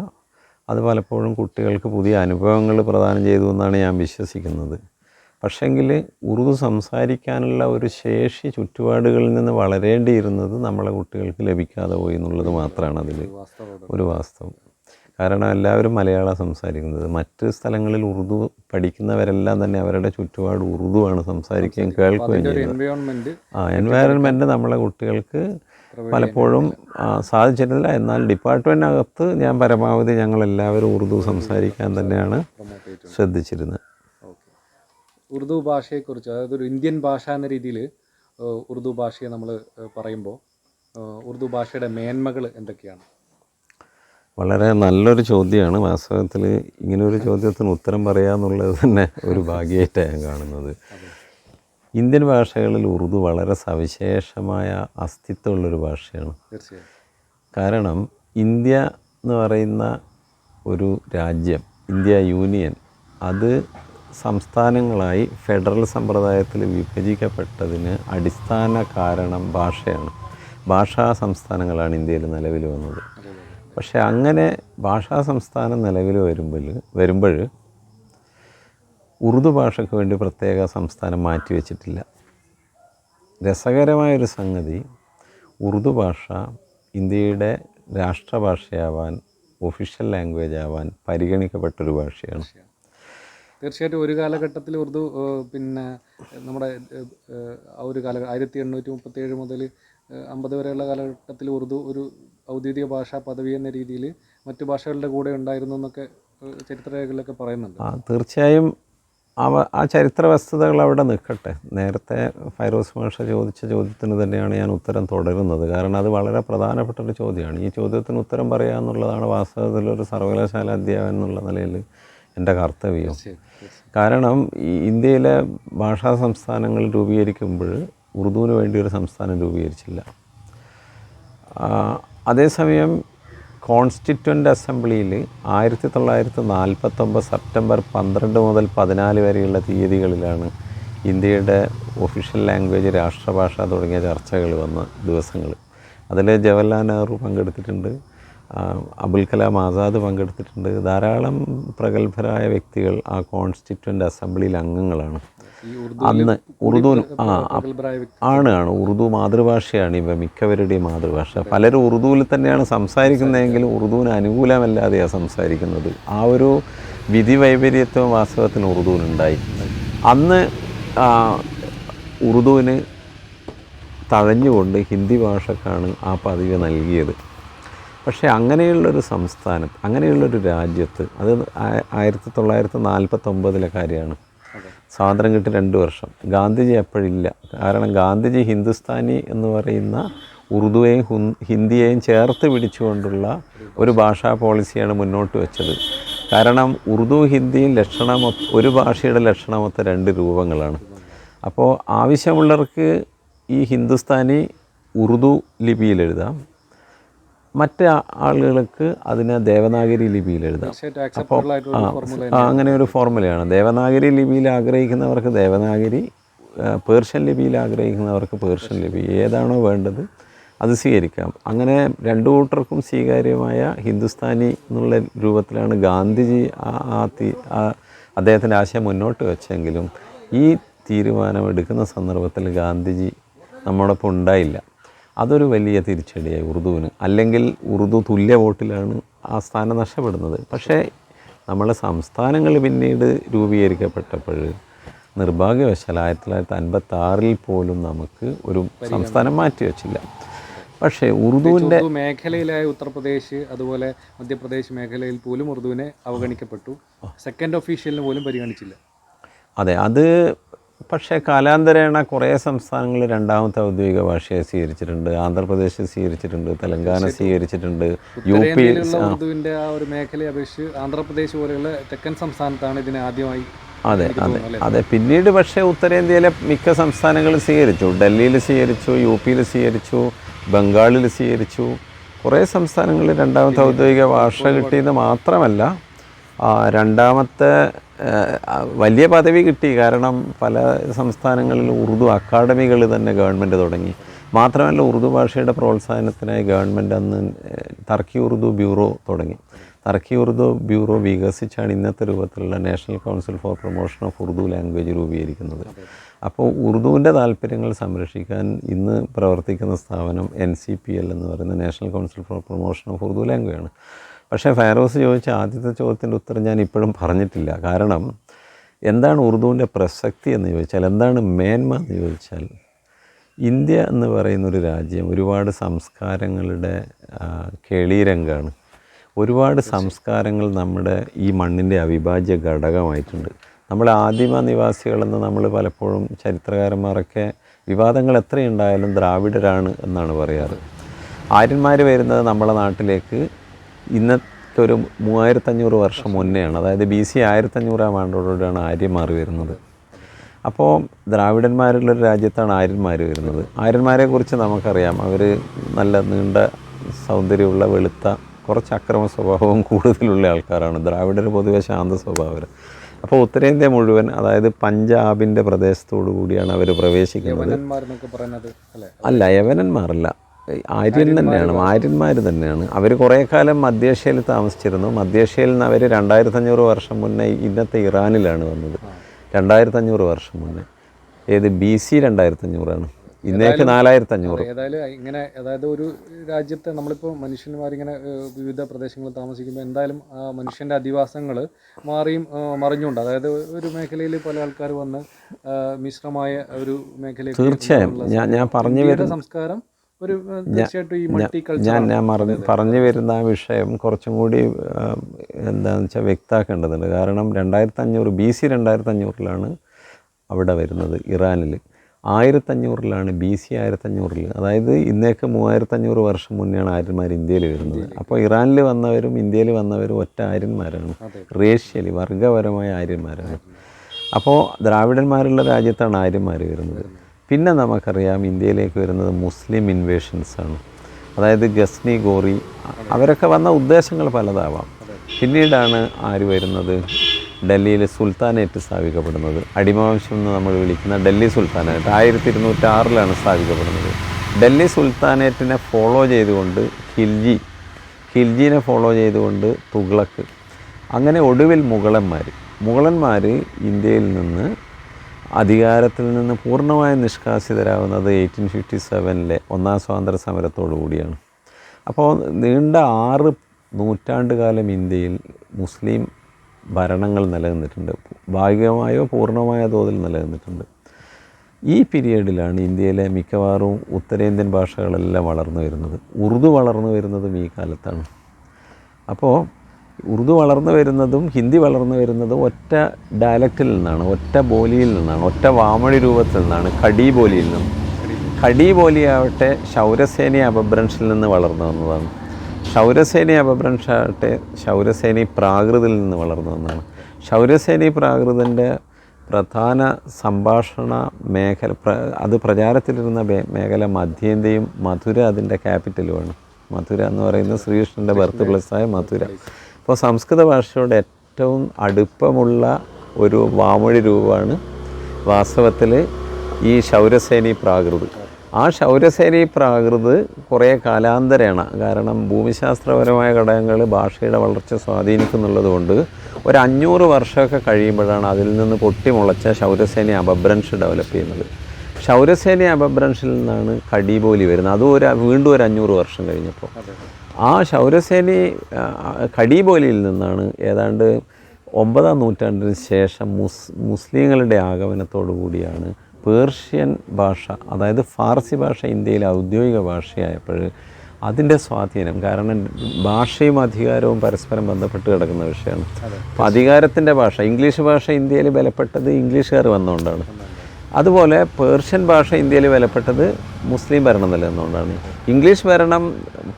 അത് പലപ്പോഴും കുട്ടികൾക്ക് പുതിയ അനുഭവങ്ങൾ പ്രദാനം ചെയ്തു എന്നാണ് ഞാൻ വിശ്വസിക്കുന്നത്. പക്ഷെങ്കിൽ ഉറുദു സംസാരിക്കാനുള്ള ഒരു ശേഷി ചുറ്റുപാടുകളിൽ നിന്ന് വളരേണ്ടിയിരുന്നത് നമ്മളെ കുട്ടികൾക്ക് ലഭിക്കാതെ പോയി എന്നുള്ളത് മാത്രമാണ് അതിൽ ഒരു വാസ്തവം. കാരണം എല്ലാവരും മലയാളം സംസാരിക്കുന്നത്, മറ്റ് സ്ഥലങ്ങളിൽ ഉറുദു പഠിക്കുന്നവരെല്ലാം തന്നെ അവരുടെ ചുറ്റുപാട് ഉറുദുവാണ് സംസാരിക്കുകയും കേൾക്കുകയും ചെയ്യുന്നത്. എൻവയറൺമെൻറ്റ് നമ്മളെ കുട്ടികൾക്ക് പലപ്പോഴും സാധിച്ചിരുന്നില്ല. എന്നാൽ ഡിപ്പാർട്ട്മെൻറ്റിനകത്ത് ഞാൻ പരമാവധി ഞങ്ങളെല്ലാവരും ഉറുദു സംസാരിക്കാൻ തന്നെയാണ് ശ്രദ്ധിച്ചിരുന്നത്. ഉറുദു ഭാഷയെക്കുറിച്ച്, അതായത് ഒരു ഇന്ത്യൻ ഭാഷ എന്ന രീതിയിൽ ഉറുദു ഭാഷയെ നമ്മൾ പറയുമ്പോൾ ഉറുദു ഭാഷയുടെ മേന്മകൾ എന്തൊക്കെയാണ്? വളരെ നല്ലൊരു ചോദ്യമാണ്. വാസ്തവത്തിൽ ഇങ്ങനൊരു ചോദ്യത്തിന് ഉത്തരം പറയുക എന്നുള്ളത് തന്നെ ഒരു ഭാഗ്യമായിട്ടാണ് ഞാൻ കാണുന്നത്. ഇന്ത്യൻ ഭാഷകളിൽ ഉറുദു വളരെ സവിശേഷമായ അസ്തിത്വമുള്ളൊരു ഭാഷയാണ്. കാരണം ഇന്ത്യ എന്ന് പറയുന്ന ഒരു രാജ്യം, ഇന്ത്യ യൂണിയൻ, അത് സംസ്ഥാനങ്ങളായി ഫെഡറൽ സമ്പ്രദായത്തിൽ വിഭജിക്കപ്പെട്ടതിന് അടിസ്ഥാന കാരണം ഭാഷയാണ്. ഭാഷാ സംസ്ഥാനങ്ങളാണ് ഇന്ത്യയിൽ നിലവിൽ വന്നത്. പക്ഷേ അങ്ങനെ ഭാഷാ സംസ്ഥാനം നിലവിൽ വരുമ്പോൾ ഉറുദു ഭാഷയ്ക്ക് വേണ്ടി പ്രത്യേക സംസ്ഥാനം മാറ്റിവെച്ചിട്ടില്ല. രസകരമായൊരു സംഗതി, ഉറുദു ഭാഷ ഇന്ത്യയുടെ രാഷ്ട്രഭാഷയാവാൻ, ഒഫീഷ്യൽ ലാംഗ്വേജ് ആവാൻ പരിഗണിക്കപ്പെട്ടൊരു ഭാഷയാണ്. തീർച്ചയായിട്ടും ഒരു കാലഘട്ടത്തിൽ ഉറുദു പിന്നെ നമ്മുടെ ആ ഒരു 1837 മുതൽ 50 വരെയുള്ള കാലഘട്ടത്തിൽ ഉറുദു ഒരു ഔദ്യോഗിക ഭാഷാ പദവി എന്ന രീതിയിൽ മറ്റു ഭാഷകളുടെ കൂടെ ഉണ്ടായിരുന്നു എന്നൊക്കെ ചരിത്രരേഖകളിലൊക്കെ പറയുന്നുണ്ട്. തീർച്ചയായും ആ ചരിത്ര വസ്തുതകൾ അവിടെ നിൽക്കട്ടെ. നേരത്തെ ഫൈറോസ് മാഷ ചോദിച്ച ചോദ്യത്തിന് തന്നെയാണ് ഞാൻ ഉത്തരം തുടരുന്നത്. കാരണം അത് വളരെ പ്രധാനപ്പെട്ടൊരു ചോദ്യമാണ്. ഈ ചോദ്യത്തിന് ഉത്തരം പറയുക എന്നുള്ളതാണ് വാസ്തവത്തിലൊരു സർവകലാശാല അധ്യാപകൻ എന്നുള്ള നിലയിൽ എൻ്റെ കർത്തവ്യം. കാരണം ഈ ഇന്ത്യയിലെ ഭാഷാ സംസ്ഥാനങ്ങൾ രൂപീകരിക്കുമ്പോൾ ഉറുദുവിന് വേണ്ടി ഒരു സംസ്ഥാനം രൂപീകരിച്ചില്ല. അതേസമയം കോൺസ്റ്റിറ്റ്വൻ്റ് അസംബ്ലിയിൽ 1949 സെപ്റ്റംബർ 12 മുതൽ 14 വരെയുള്ള തീയതികളിലാണ് ഇന്ത്യയുടെ ഒഫീഷ്യൽ ലാംഗ്വേജ്, രാഷ്ട്രഭാഷ തുടങ്ങിയ ചർച്ചകൾ വന്ന ദിവസങ്ങൾ. അതിൽ ജവഹർലാൽ നെഹ്റു പങ്കെടുത്തിട്ടുണ്ട്, അബുൽ കലാം ആസാദ് പങ്കെടുത്തിട്ടുണ്ട്. ധാരാളം പ്രഗത്ഭരായ വ്യക്തികൾ ആ കോൺസ്റ്റിറ്റ്വൻ്റ് അസംബ്ലിയിൽ അംഗങ്ങളാണ്. അന്ന് ഉറുദു ആണ് ഉറുദു മാതൃഭാഷയാണ്. ഇവ മിക്കവരുടെയും മാതൃഭാഷ. പലരും ഉറുദുവിൽ തന്നെയാണ് സംസാരിക്കുന്നതെങ്കിലും ഉറുദുവിന് അനുകൂലമല്ലാതെയാണ് സംസാരിക്കുന്നത്. ആ ഒരു വിധി വൈപരീത്വം വാസ്തവത്തിന് ഉറുദുവിനുണ്ടായി. അന്ന് ഉറുദുവിന് തഴഞ്ഞുകൊണ്ട് ഹിന്ദി ഭാഷക്കാണ് ആ പദവി നൽകിയത്. പക്ഷേ അങ്ങനെയുള്ളൊരു സംസ്ഥാനത്ത്, അങ്ങനെയുള്ളൊരു രാജ്യത്ത്, അത് 1949 കാര്യമാണ്. സ്വാതന്ത്ര്യം കിട്ടി 2 വർഷം. ഗാന്ധിജി അപ്പോഴില്ല. കാരണം ഗാന്ധിജി ഹിന്ദുസ്ഥാനി എന്ന് പറയുന്ന ഉറുദുവേയും ഹിന്ദിയെയും ചേർത്ത് പിടിച്ചുകൊണ്ടുള്ള ഒരു ഭാഷാ പോളിസിയാണ് മുന്നോട്ട് വെച്ചത്. കാരണം ഉറുദു ഹിന്ദിയും ഒരു ഭാഷയുടെ ലക്ഷണമൊത്ത 2 രൂപങ്ങളാണ്. അപ്പോൾ ആവശ്യമുള്ളവർക്ക് ഈ ഹിന്ദുസ്ഥാനി ഉറുദു ലിപിയിൽ എഴുതാം, മറ്റ് ആളുകൾക്ക് അതിനെ ദേവനാഗരി ലിപിയിൽ എഴുതാം. അപ്പോൾ അങ്ങനെ ഒരു ഫോർമുലയാണ്. ദേവനാഗരി ലിപിയിൽ ആഗ്രഹിക്കുന്നവർക്ക് ദേവനാഗരി, പേർഷ്യൻ ലിപിയിൽ ആഗ്രഹിക്കുന്നവർക്ക് പേർഷ്യൻ ലിപി, ഏതാണോ വേണ്ടത് അത് സ്വീകരിക്കാം. അങ്ങനെ 2 കൂട്ടർക്കും സ്വീകാര്യമായ ഹിന്ദുസ്ഥാനി എന്നുള്ള രൂപത്തിലാണ് ഗാന്ധിജി അദ്ദേഹത്തിൻ്റെ ആശയം മുന്നോട്ട് വെച്ചെങ്കിലും ഈ തീരുമാനം എടുക്കുന്ന സന്ദർഭത്തിൽ ഗാന്ധിജി നമ്മോടൊപ്പം ഉണ്ടായില്ല. അതൊരു വലിയ തിരിച്ചടിയായി ഉറുദുവിന്. അല്ലെങ്കിൽ ഉറുദു തുല്യ വോട്ടിലാണ് ആ സ്ഥാനം നഷ്ടപ്പെടുന്നത്. പക്ഷേ നമ്മളെ സംസ്ഥാനങ്ങൾ പിന്നീട് രൂപീകരിക്കപ്പെട്ടപ്പോൾ നിർഭാഗ്യവശാൽ 1956 പോലും നമുക്ക് ഒരു സംസ്ഥാനം മാറ്റിവെച്ചില്ല. പക്ഷേ ഉറുദുവിൻ്റെ മേഖലയിലായ ഉത്തർപ്രദേശ്, അതുപോലെ മധ്യപ്രദേശ് മേഖലയിൽ പോലും ഉറുദുവിനെ അവഗണിക്കപ്പെട്ടു. സെക്കൻഡ് ഒഫീഷ്യലിന് പോലും പരിഗണിച്ചില്ല. അതെ, അത് പക്ഷേ കാലാന്തരേണ കുറേ സംസ്ഥാനങ്ങൾ 2ാമത്തെ ഔദ്യോഗിക ഭാഷയെ സ്വീകരിച്ചിട്ടുണ്ട്. ആന്ധ്രാപ്രദേശ് സ്വീകരിച്ചിട്ടുണ്ട്, തെലങ്കാന സ്വീകരിച്ചിട്ടുണ്ട്, UP. ഉറുദുവിൻ്റെ ആ ഒരു മേഖലയെ അപേക്ഷിച്ച് ആന്ധ്രാപ്രദേശ് പോലെയുള്ള തെക്കൻ സംസ്ഥാനത്താണ് ഇതിനെ ആദ്യമായി. അതെ. പിന്നീട് പക്ഷേ ഉത്തരേന്ത്യയിലെ മിക്ക സംസ്ഥാനങ്ങളും സ്വീകരിച്ചു. ഡൽഹിയിൽ സ്വീകരിച്ചു, UP സ്വീകരിച്ചു, ബംഗാളിൽ സ്വീകരിച്ചു. കുറേ സംസ്ഥാനങ്ങളിൽ 2ാമത്തെ ഔദ്യോഗിക ഭാഷ കിട്ടിയെന്ന് മാത്രമല്ല 2ാമത്തെ വലിയ പദവി കിട്ടി. കാരണം പല സംസ്ഥാനങ്ങളിലും ഉറുദു അക്കാഡമികൾ തന്നെ ഗവൺമെൻറ് തുടങ്ങി. മാത്രമല്ല ഉറുദു ഭാഷയുടെ പ്രോത്സാഹനത്തിനായി ഗവൺമെൻറ് അന്ന് ടർക്കി ഉറുദു ബ്യൂറോ തുടങ്ങി. ടർക്കി ഉറുദു ബ്യൂറോ വികസിച്ചാണ് ഇന്നത്തെ രൂപത്തിലുള്ള national council four promotion of Urdu language രൂപീകരിക്കുന്നത്. അപ്പോൾ ഉറുദുവിൻ്റെ താല്പര്യങ്ങൾ സംരക്ഷിക്കാൻ ഇന്ന് പ്രവർത്തിക്കുന്ന സ്ഥാപനം NCPL എന്ന് പറയുന്ന national council four promotion of Urdu language ആണ്. പക്ഷേ ഫൈറോസ് ചോദിച്ച ആദ്യത്തെ ചോദ്യത്തിൻ്റെ ഉത്തരം ഞാൻ ഇപ്പോഴും പറഞ്ഞിട്ടില്ല. കാരണം എന്താണ് ഉറുദുവിൻ്റെ പ്രസക്തി എന്ന് ചോദിച്ചാൽ, എന്താണ് മേന്മ എന്ന് ചോദിച്ചാൽ, ഇന്ത്യ എന്ന് പറയുന്നൊരു രാജ്യം ഒരുപാട് സംസ്കാരങ്ങളുടെ കേളീരംഗമാണ്. ഒരുപാട് സംസ്കാരങ്ങൾ നമ്മുടെ ഈ മണ്ണിൻ്റെ അവിഭാജ്യ ഘടകമായിട്ടുണ്ട്. നമ്മൾ ആദിമ നിവാസികളെന്ന് നമ്മൾ പലപ്പോഴും ചരിത്രകാരന്മാരൊക്കെ വിവാദങ്ങൾ എത്രയുണ്ടായാലും ദ്രാവിഡരാണ് എന്നാണ് പറയാറ്. ആര്യന്മാർ വരുന്നത് നമ്മുടെ നാട്ടിലേക്ക് ഇന്നത്തെ ഒരു 3500 വർഷം മുന്നെയാണ്. അതായത് BC 1500 ആണ്ടോടുകൂടിയാണ് ആര്യന്മാർ വരുന്നത്. അപ്പോൾ ദ്രാവിഡന്മാരുള്ളൊരു രാജ്യത്താണ് ആര്യന്മാർ വരുന്നത്. ആര്യന്മാരെക്കുറിച്ച് നമുക്കറിയാം, അവർ നല്ല നീണ്ട സൗന്ദര്യമുള്ള വെളുത്ത കുറച്ച് അക്രമ സ്വഭാവവും കൂടുതലുള്ള ആൾക്കാരാണ്. ദ്രാവിഡർ പൊതുവെ ശാന്ത സ്വഭാവർ. അപ്പോൾ ഉത്തരേന്ത്യ മുഴുവൻ, അതായത് പഞ്ചാബിൻ്റെ പ്രദേശത്തോടു കൂടിയാണ് അവർ പ്രവേശിക്കുന്നത്. അല്ല, യവനന്മാരല്ല, ആര്യന്മാർ തന്നെയാണ്. അവർ കുറേ കാലം മധ്യേഷ്യയിൽ താമസിച്ചിരുന്നു. മധ്യേഷ്യയിൽ നിന്ന് അവർ 2500 വർഷം മുന്നേ ഇന്നത്തെ ഇറാനിലാണ് വന്നത്. 2500 വർഷം മുന്നേ. ഏത് BC 2500 ഇന്നേക്ക് 4500. ഏതായാലും ഇങ്ങനെ, അതായത് ഒരു രാജ്യത്തെ നമ്മളിപ്പോൾ മനുഷ്യന്മാരിങ്ങനെ വിവിധ പ്രദേശങ്ങളിൽ താമസിക്കുമ്പോൾ എന്തായാലും ആ മനുഷ്യൻ്റെ അധിവാസങ്ങൾ മറിഞ്ഞുകൊണ്ട്, അതായത് ഒരു മേഖലയിൽ പല ആൾക്കാർ വന്ന് മിശ്രമായ ഒരു മേഖലയിൽ തീർച്ചയായും ഞാൻ പറഞ്ഞു വരുന്ന സംസ്കാരം ഒരു തീർച്ചയായിട്ടും ഈ മൾട്ടി ഞാൻ പറഞ്ഞു വരുന്ന ആ വിഷയം കുറച്ചും കൂടി എന്താണെന്ന് വെച്ചാൽ വ്യക്തമാക്കേണ്ടതുണ്ട്. കാരണം 2500 BC 2500 അവിടെ വരുന്നത് ഇറാനിൽ. 1500 BC 1500, അതായത് ഇന്നേക്ക് 3500 വർഷം മുന്നെയാണ് ആര്യന്മാർ ഇന്ത്യയിൽ വരുന്നത്. അപ്പോൾ ഇറാനിൽ വന്നവരും ഇന്ത്യയിൽ വന്നവരും ഒറ്റ ആര്യന്മാരാണ്, റേഷ്യലി വർഗപരമായ ആര്യന്മാരാണ്. അപ്പോൾ ദ്രാവിഡന്മാരുള്ള രാജ്യത്താണ് ആര്യന്മാർ വരുന്നത്. പിന്നെ നമുക്കറിയാം ഇന്ത്യയിലേക്ക് വരുന്നത് മുസ്ലിം ഇൻവേഷൻസാണ്. അതായത് ഗസ്നി, ഗോറി, അവരൊക്കെ വന്ന ഉദ്ദേശങ്ങൾ പലതാവാം. പിന്നീടാണ് ആര് വരുന്നത്, ഡൽഹിയിൽ സുൽത്താനേറ്റ് സ്ഥാപിക്കപ്പെടുന്നത്. അടിമവംശം എന്ന് നമ്മൾ വിളിക്കുന്ന ഡൽഹി സുൽത്താനേറ്റ് 1206 സ്ഥാപിക്കപ്പെടുന്നത്. ഡൽഹി സുൽത്താനേറ്റിനെ ഫോളോ ചെയ്തുകൊണ്ട് ഖിൽജിനെ ഫോളോ ചെയ്തുകൊണ്ട് തുഗ്ലക്ക്, അങ്ങനെ ഒടുവിൽ മുഗളന്മാർ ഇന്ത്യയിൽ നിന്ന് അധികാരത്തിൽ നിന്ന് പൂർണ്ണമായും നിഷ്കാസിതരാകുന്നത് 1857 ഒന്നാം സ്വാതന്ത്ര്യ സമരത്തോടു കൂടിയാണ്. അപ്പോൾ നീണ്ട 6 നൂറ്റാണ്ടുകാലം ഇന്ത്യയിൽ മുസ്ലിം ഭരണങ്ങൾ നിലനിന്നിട്ടുണ്ട്. ഭാഗികമായോ പൂർണ്ണമായ തോതിൽ നിലനിന്നിട്ടുണ്ട്. ഈ പീരീഡിലാണ് ഇന്ത്യയിലെ മിക്കവാറും ഉത്തരേന്ത്യൻ ഭാഷകളെല്ലാം വളർന്നു വരുന്നത്. ഉറുദു വളർന്നു വരുന്നതും ഈ കാലത്താണ്. അപ്പോൾ ഉറുദു വളർന്നു വരുന്നതും ഹിന്ദി വളർന്നു വരുന്നതും ഒറ്റ ഡയലക്റ്റിൽ നിന്നാണ്, ഒറ്റ ബോലിയിൽ നിന്നാണ്, ഒറ്റ വാമൊഴി രൂപത്തിൽ നിന്നാണ്, ഖഡി ബോലിയിൽ നിന്നും. ഖഡി ബോലിയാവട്ടെ ശൗരസേനി അപഭ്രംശിൽ നിന്ന് വളർന്നു വന്നതാണ്. ശൗരസേനി അപഭ്രംശാവട്ടെ ശൗരസേനി പ്രാകൃതിൽ നിന്ന് വളർന്നു വന്നതാണ്. ശൗരസേനി പ്രാകൃതിൻ്റെ പ്രധാന സംഭാഷണ മേഖല, അത് പ്രചാരത്തിലിരുന്ന മേഖല മധ്യേന്ത്യയും മധുര അതിൻ്റെ ക്യാപിറ്റലുമാണ്. മധുര എന്ന് പറയുന്നത് ശ്രീകൃഷ്ണൻ്റെ ബർത്ത് പ്ലേസായ മധുര. അപ്പോൾ സംസ്കൃത ഭാഷയോട് ഏറ്റവും അടുപ്പമുള്ള ഒരു വാമൊഴി രൂപമാണ് വാസ്തവത്തിൽ ഈ ശൗരസേനി പ്രാകൃത്. ആ ശൗരസേനി പ്രാകൃത് കുറേ കാലാന്തരേണ, കാരണം ഭൂമിശാസ്ത്രപരമായ ഘടകങ്ങൾ ഭാഷയുടെ വളർച്ച സ്വാധീനിക്കുന്നുള്ളത് കൊണ്ട് ഒരു 500 വർഷമൊക്കെ കഴിയുമ്പോഴാണ് അതിൽ നിന്ന് പൊട്ടിമുളച്ച ശൗരസേനി അപഭ്രംശ് ഡെവലപ്പ് ചെയ്യുന്നത്. ശൗരസേനി അപഭ്രംശിൽ നിന്നാണ് ഖഡീബോലി വരുന്നത്. അതും വീണ്ടും ഒരു 500 വർഷം കഴിഞ്ഞപ്പോൾ. ആ ശൗരസേനി ഖഡീബോലിയിൽ നിന്നാണ് ഏതാണ്ട് 9ാം നൂറ്റാണ്ടിന് ശേഷം മുസ്ലിങ്ങളുടെ ആഗമനത്തോടു കൂടിയാണ് പേർഷ്യൻ ഭാഷ, അതായത് ഫാർസി ഭാഷ ഇന്ത്യയിലെ ഔദ്യോഗിക ഭാഷയായപ്പോൾ അതിൻ്റെ സ്വാധീനം, കാരണം ഭാഷയും അധികാരവും പരസ്പരം ബന്ധപ്പെട്ട് കിടക്കുന്ന വിഷയമാണ്. അപ്പോൾ അധികാരത്തിൻ്റെ ഭാഷ, ഇംഗ്ലീഷ് ഭാഷ ഇന്ത്യയിൽ ബലപ്പെട്ടത് ഇംഗ്ലീഷുകാർ വന്നുകൊണ്ടാണ്. അതുപോലെ പേർഷ്യൻ ഭാഷ ഇന്ത്യയിൽ വിലപ്പെട്ടത് മുസ്ലിം ഭരണം നിലനിന്നുകൊണ്ടാണ്. ഇംഗ്ലീഷ് ഭരണം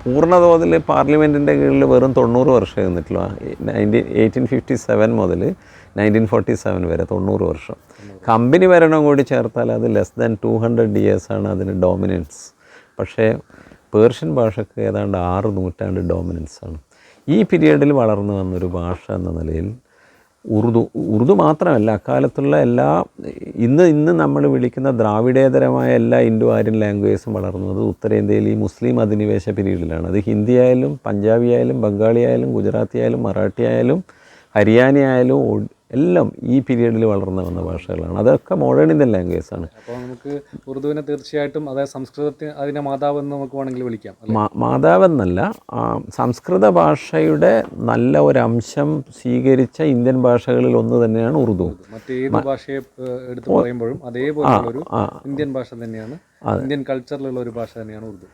പൂർണ്ണതോതിൽ പാർലമെൻറ്റിൻ്റെ കീഴിൽ വെറും 90 വർഷം നിന്നിട്ടുള്ളൂ. 1857 മുതൽ 1947 വരെ 90 വർഷം. കമ്പനി ഭരണം കൂടി ചേർത്താൽ അത് ലെസ് ദാൻ 200 years ആണ് അതിന് ഡോമിനൻസ്. പക്ഷേ പേർഷ്യൻ ഭാഷയ്ക്ക് ഏതാണ്ട് 6 നൂറ്റാണ്ട് ഡോമിനൻസാണ്. ഈ പീരീഡിൽ വളർന്നു വന്നൊരു ഭാഷ എന്ന നിലയിൽ ഉറുദു മാത്രമല്ല, അക്കാലത്തുള്ള എല്ലാ ഇന്ന് നമ്മൾ വിളിക്കുന്ന ദ്രാവിഡേതരമായ എല്ലാ ഇൻഡോ ആര്യൻ ലാംഗ്വേജസും വളർന്നത് ഉത്തരേന്ത്യയിൽ ഈ മുസ്ലിം അധിനിവേശ പീരീഡിലാണ്. അത് ഹിന്ദി ആയാലും പഞ്ചാബി ആയാലും ബംഗാളി ആയാലും ഗുജറാത്തി ആയാലും മറാഠി ആയാലും ഹരിയാന ആയാലും എല്ലാം ഈ പീരീഡിൽ വളർന്നു വന്ന ഭാഷകളാണ്. അതൊക്കെ മോഡേൺ ഇന്ത്യൻ ലാംഗ്വേജസാണ്. അപ്പോൾ നമുക്ക് ഉറുദുവിനെ തീർച്ചയായിട്ടും, അതായത് സംസ്കൃതത്തിന് അതിനെ മാതാവെന്ന് നമുക്ക് വേണമെങ്കിൽ വിളിക്കാം. മാതാവെന്നല്ല, സംസ്കൃത ഭാഷയുടെ നല്ല ഒരംശം സ്വീകരിച്ച ഇന്ത്യൻ ഭാഷകളിൽ ഒന്ന് തന്നെയാണ് ഉറുദു. മറ്റേത് ഭാഷയെ എടുത്ത് പറയുമ്പോഴും അതേപോലെ ഒരു ഇന്ത്യൻ ഭാഷ തന്നെയാണ്, ഇന്ത്യൻ കൾച്ചറിലുള്ള ഒരു ഭാഷ തന്നെയാണ് ഉറുദു.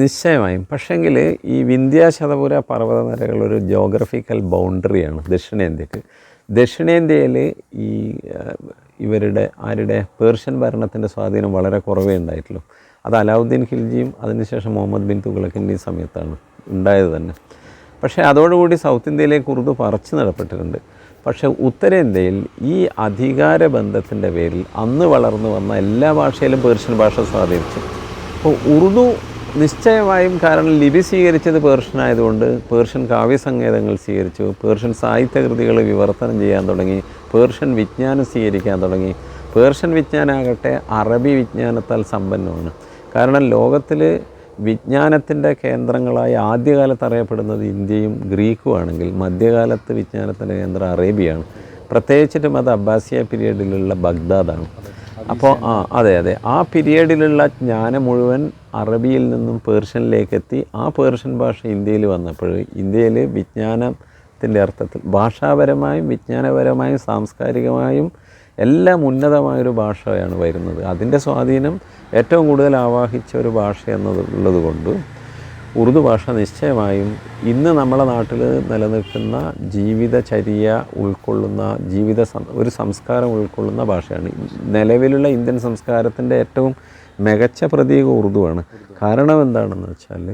നിശ്ചയമായും. പക്ഷേങ്കിൽ ഈ വിന്ധ്യാശതപുര പർവ്വതനിരകൾ ഒരു ജോഗ്രഫിക്കൽ ബൗണ്ടറിയാണ് ദക്ഷിണേന്ത്യക്ക്. ദക്ഷിണേന്ത്യയിൽ ഈ ആരുടെ പേർഷ്യൻ ഭരണത്തിൻ്റെ സ്വാധീനം വളരെ കുറവേ ഉണ്ടായിട്ടുള്ളൂ. അത് അലാവുദ്ദീൻ ഖിൽജിയും അതിനുശേഷം മുഹമ്മദ് ബിൻ തുഗ്ലക്കിൻ്റെയും സമയത്താണ് ഉണ്ടായത് തന്നെ. പക്ഷേ അതോടുകൂടി സൗത്ത് ഇന്ത്യയിലേക്ക് ഉറുദു പറിച്ചു നടപ്പെട്ടിട്ടുണ്ട്. പക്ഷേ ഉത്തരേന്ത്യയിൽ ഈ അധികാര ബന്ധത്തിൻ്റെ പേരിൽ അന്ന് വളർന്നു വന്ന എല്ലാ ഭാഷയിലും പേർഷ്യൻ ഭാഷ സ്വാധീനിച്ചു. അപ്പോൾ ഉറുദു നിശ്ചയമായും, കാരണം ലിപി സ്വീകരിച്ചത് പേർഷ്യൻ ആയതുകൊണ്ട് പേർഷ്യൻ കാവ്യസങ്കേതങ്ങൾ സ്വീകരിച്ചു, പേർഷ്യൻ സാഹിത്യകൃതികൾ വിവർത്തനം ചെയ്യാൻ തുടങ്ങി, പേർഷ്യൻ വിജ്ഞാനം സ്വീകരിക്കാൻ തുടങ്ങി. പേർഷ്യൻ വിജ്ഞാനമാകട്ടെ അറബി വിജ്ഞാനത്താൽ സമ്പന്നമാണ്. കാരണം ലോകത്തിൽ വിജ്ഞാനത്തിൻ്റെ കേന്ദ്രങ്ങളായി ആദ്യകാലത്ത് അറിയപ്പെടുന്നത് ഇന്ത്യയും ഗ്രീക്കും ആണെങ്കിൽ മധ്യകാലത്ത് വിജ്ഞാനത്തിൻ്റെ കേന്ദ്രം അറേബ്യയാണ്. പ്രത്യേകിച്ചിട്ടും അത് അബ്ബാസിയ പീരീഡിലുള്ള ബഗ്ദാദാണ്. അപ്പോൾ അതെ ആ പീരീഡിലുള്ള ജ്ഞാനം മുഴുവൻ അറബിയിൽ നിന്നും പേർഷ്യനിലേക്ക് എത്തി. ആ പേർഷ്യൻ ഭാഷ ഇന്ത്യയിൽ വന്നപ്പോൾ ഇന്ത്യയിൽ വിജ്ഞാനത്തിൻ്റെ അർത്ഥത്തിൽ ഭാഷാപരമായും വിജ്ഞാനപരമായും സാംസ്കാരികമായും എല്ലാം ഉന്നതമായൊരു ഭാഷയാണ് വരുന്നത്. അതിൻ്റെ സ്വാധീനം ഏറ്റവും കൂടുതൽ ആവാഹിച്ച ഒരു ഭാഷ എന്നുള്ളത് കൊണ്ട് ഉറുദു ഭാഷ നിശ്ചയമായും ഇന്ന് നമ്മുടെ നാട്ടിൽ നിലനിൽക്കുന്ന ജീവിതചര്യ ഉൾക്കൊള്ളുന്ന ഒരു സംസ്കാരം ഉൾക്കൊള്ളുന്ന ഭാഷയാണ്. നിലവിലുള്ള ഇന്ത്യൻ സംസ്കാരത്തിൻ്റെ ഏറ്റവും മികച്ച പ്രതീകം ഉറുദുവാണ്. കാരണം എന്താണെന്ന് വെച്ചാൽ,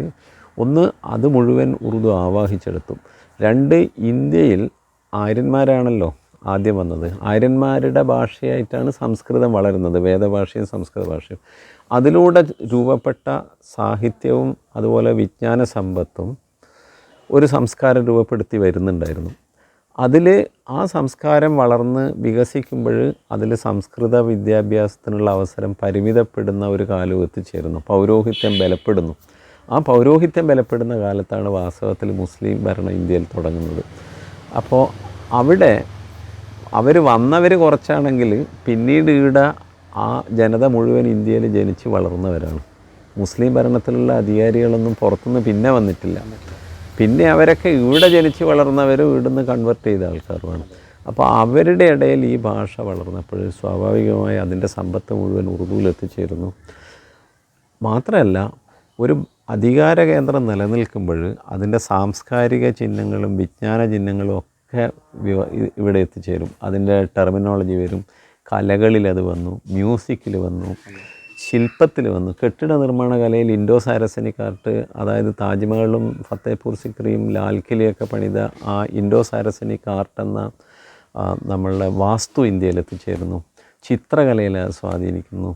ഒന്ന്, അത് മുഴുവൻ ഉറുദു ആവാഹിച്ചെടുത്തു. രണ്ട്, ഇന്ത്യയിൽ ആര്യന്മാരാണല്ലോ ആദ്യം വന്നത്. ആര്യന്മാരുടെ ഭാഷയായിട്ടാണ് സംസ്കൃതം വളരുന്നത്, വേദഭാഷയും സംസ്കൃത ഭാഷയും. അതിലൂടെ രൂപപ്പെട്ട സാഹിത്യവും അതുപോലെ വിജ്ഞാന സമ്പത്തും ഒരു സംസ്കാരം രൂപപ്പെടുത്തി വരുന്നുണ്ടായിരുന്നു. ആ സംസ്കാരം വളർന്ന് വികസിക്കുമ്പോൾ അതിൽ സംസ്കൃത വിദ്യാഭ്യാസത്തിനുള്ള അവസരം പരിമിതപ്പെടുന്ന ഒരു കാലം എത്തിച്ചേരുന്നു. പൗരോഹിത്യം ബലപ്പെടുന്നു. ആ പൗരോഹിത്യം ബലപ്പെടുന്ന കാലത്താണ് വാസ്തവത്തിൽ മുസ്ലിം ഭരണം ഇന്ത്യയിൽ തുടങ്ങുന്നത്. അപ്പോൾ അവിടെ വന്നവർ കുറച്ചാണെങ്കിൽ പിന്നീട് ആ ജനത മുഴുവൻ ഇന്ത്യയിൽ ജനിച്ച് വളർന്നവരാണ്. മുസ്ലിം ഭരണത്തിലുള്ള അധികാരികളൊന്നും പുറത്തുനിന്ന് പിന്നെ വന്നിട്ടില്ല. പിന്നെ അവരൊക്കെ ഇവിടെ ജനിച്ച് വളർന്നവരും ഇവിടുന്ന് കൺവെർട്ട് ചെയ്ത ആൾക്കാരുമാണ്. അപ്പോൾ അവരുടെ ഇടയിൽ ഈ ഭാഷ വളർന്നപ്പോൾ സ്വാഭാവികമായി അതിൻ്റെ സമ്പത്ത് മുഴുവൻ ഉറുദുവിൽ എത്തിച്ചേരുന്നു. മാത്രമല്ല, ഒരു അധികാര കേന്ദ്രം നിലനിൽക്കുമ്പോൾ അതിൻ്റെ സാംസ്കാരിക ചിഹ്നങ്ങളും വിജ്ഞാന ചിഹ്നങ്ങളും ഒക്കെ ഇവിടെ എത്തിച്ചേരും. അതിൻ്റെ ടെർമിനോളജി വരും. കലകളിൽ അത് വന്നു, മ്യൂസിക്കിൽ വന്നു, ശില്പത്തിൽ വന്നു. കെട്ടിട നിർമ്മാണ കലയിൽ ഇൻഡോ സാരസനിക് ആർട്ട്, അതായത് താജ്മഹലും ഫത്തേപൂർ സിക്രിയും ലാൽ കിലയൊക്കെ പണിത ആ ഇൻഡോ സാരസനിക് ആർട്ട് എന്ന നമ്മളുടെ വാസ്തു ഇന്ത്യയിൽ എത്തിച്ചേരുന്നു. ചിത്രകലയിൽ അത് സ്വാധീനിക്കുന്നു.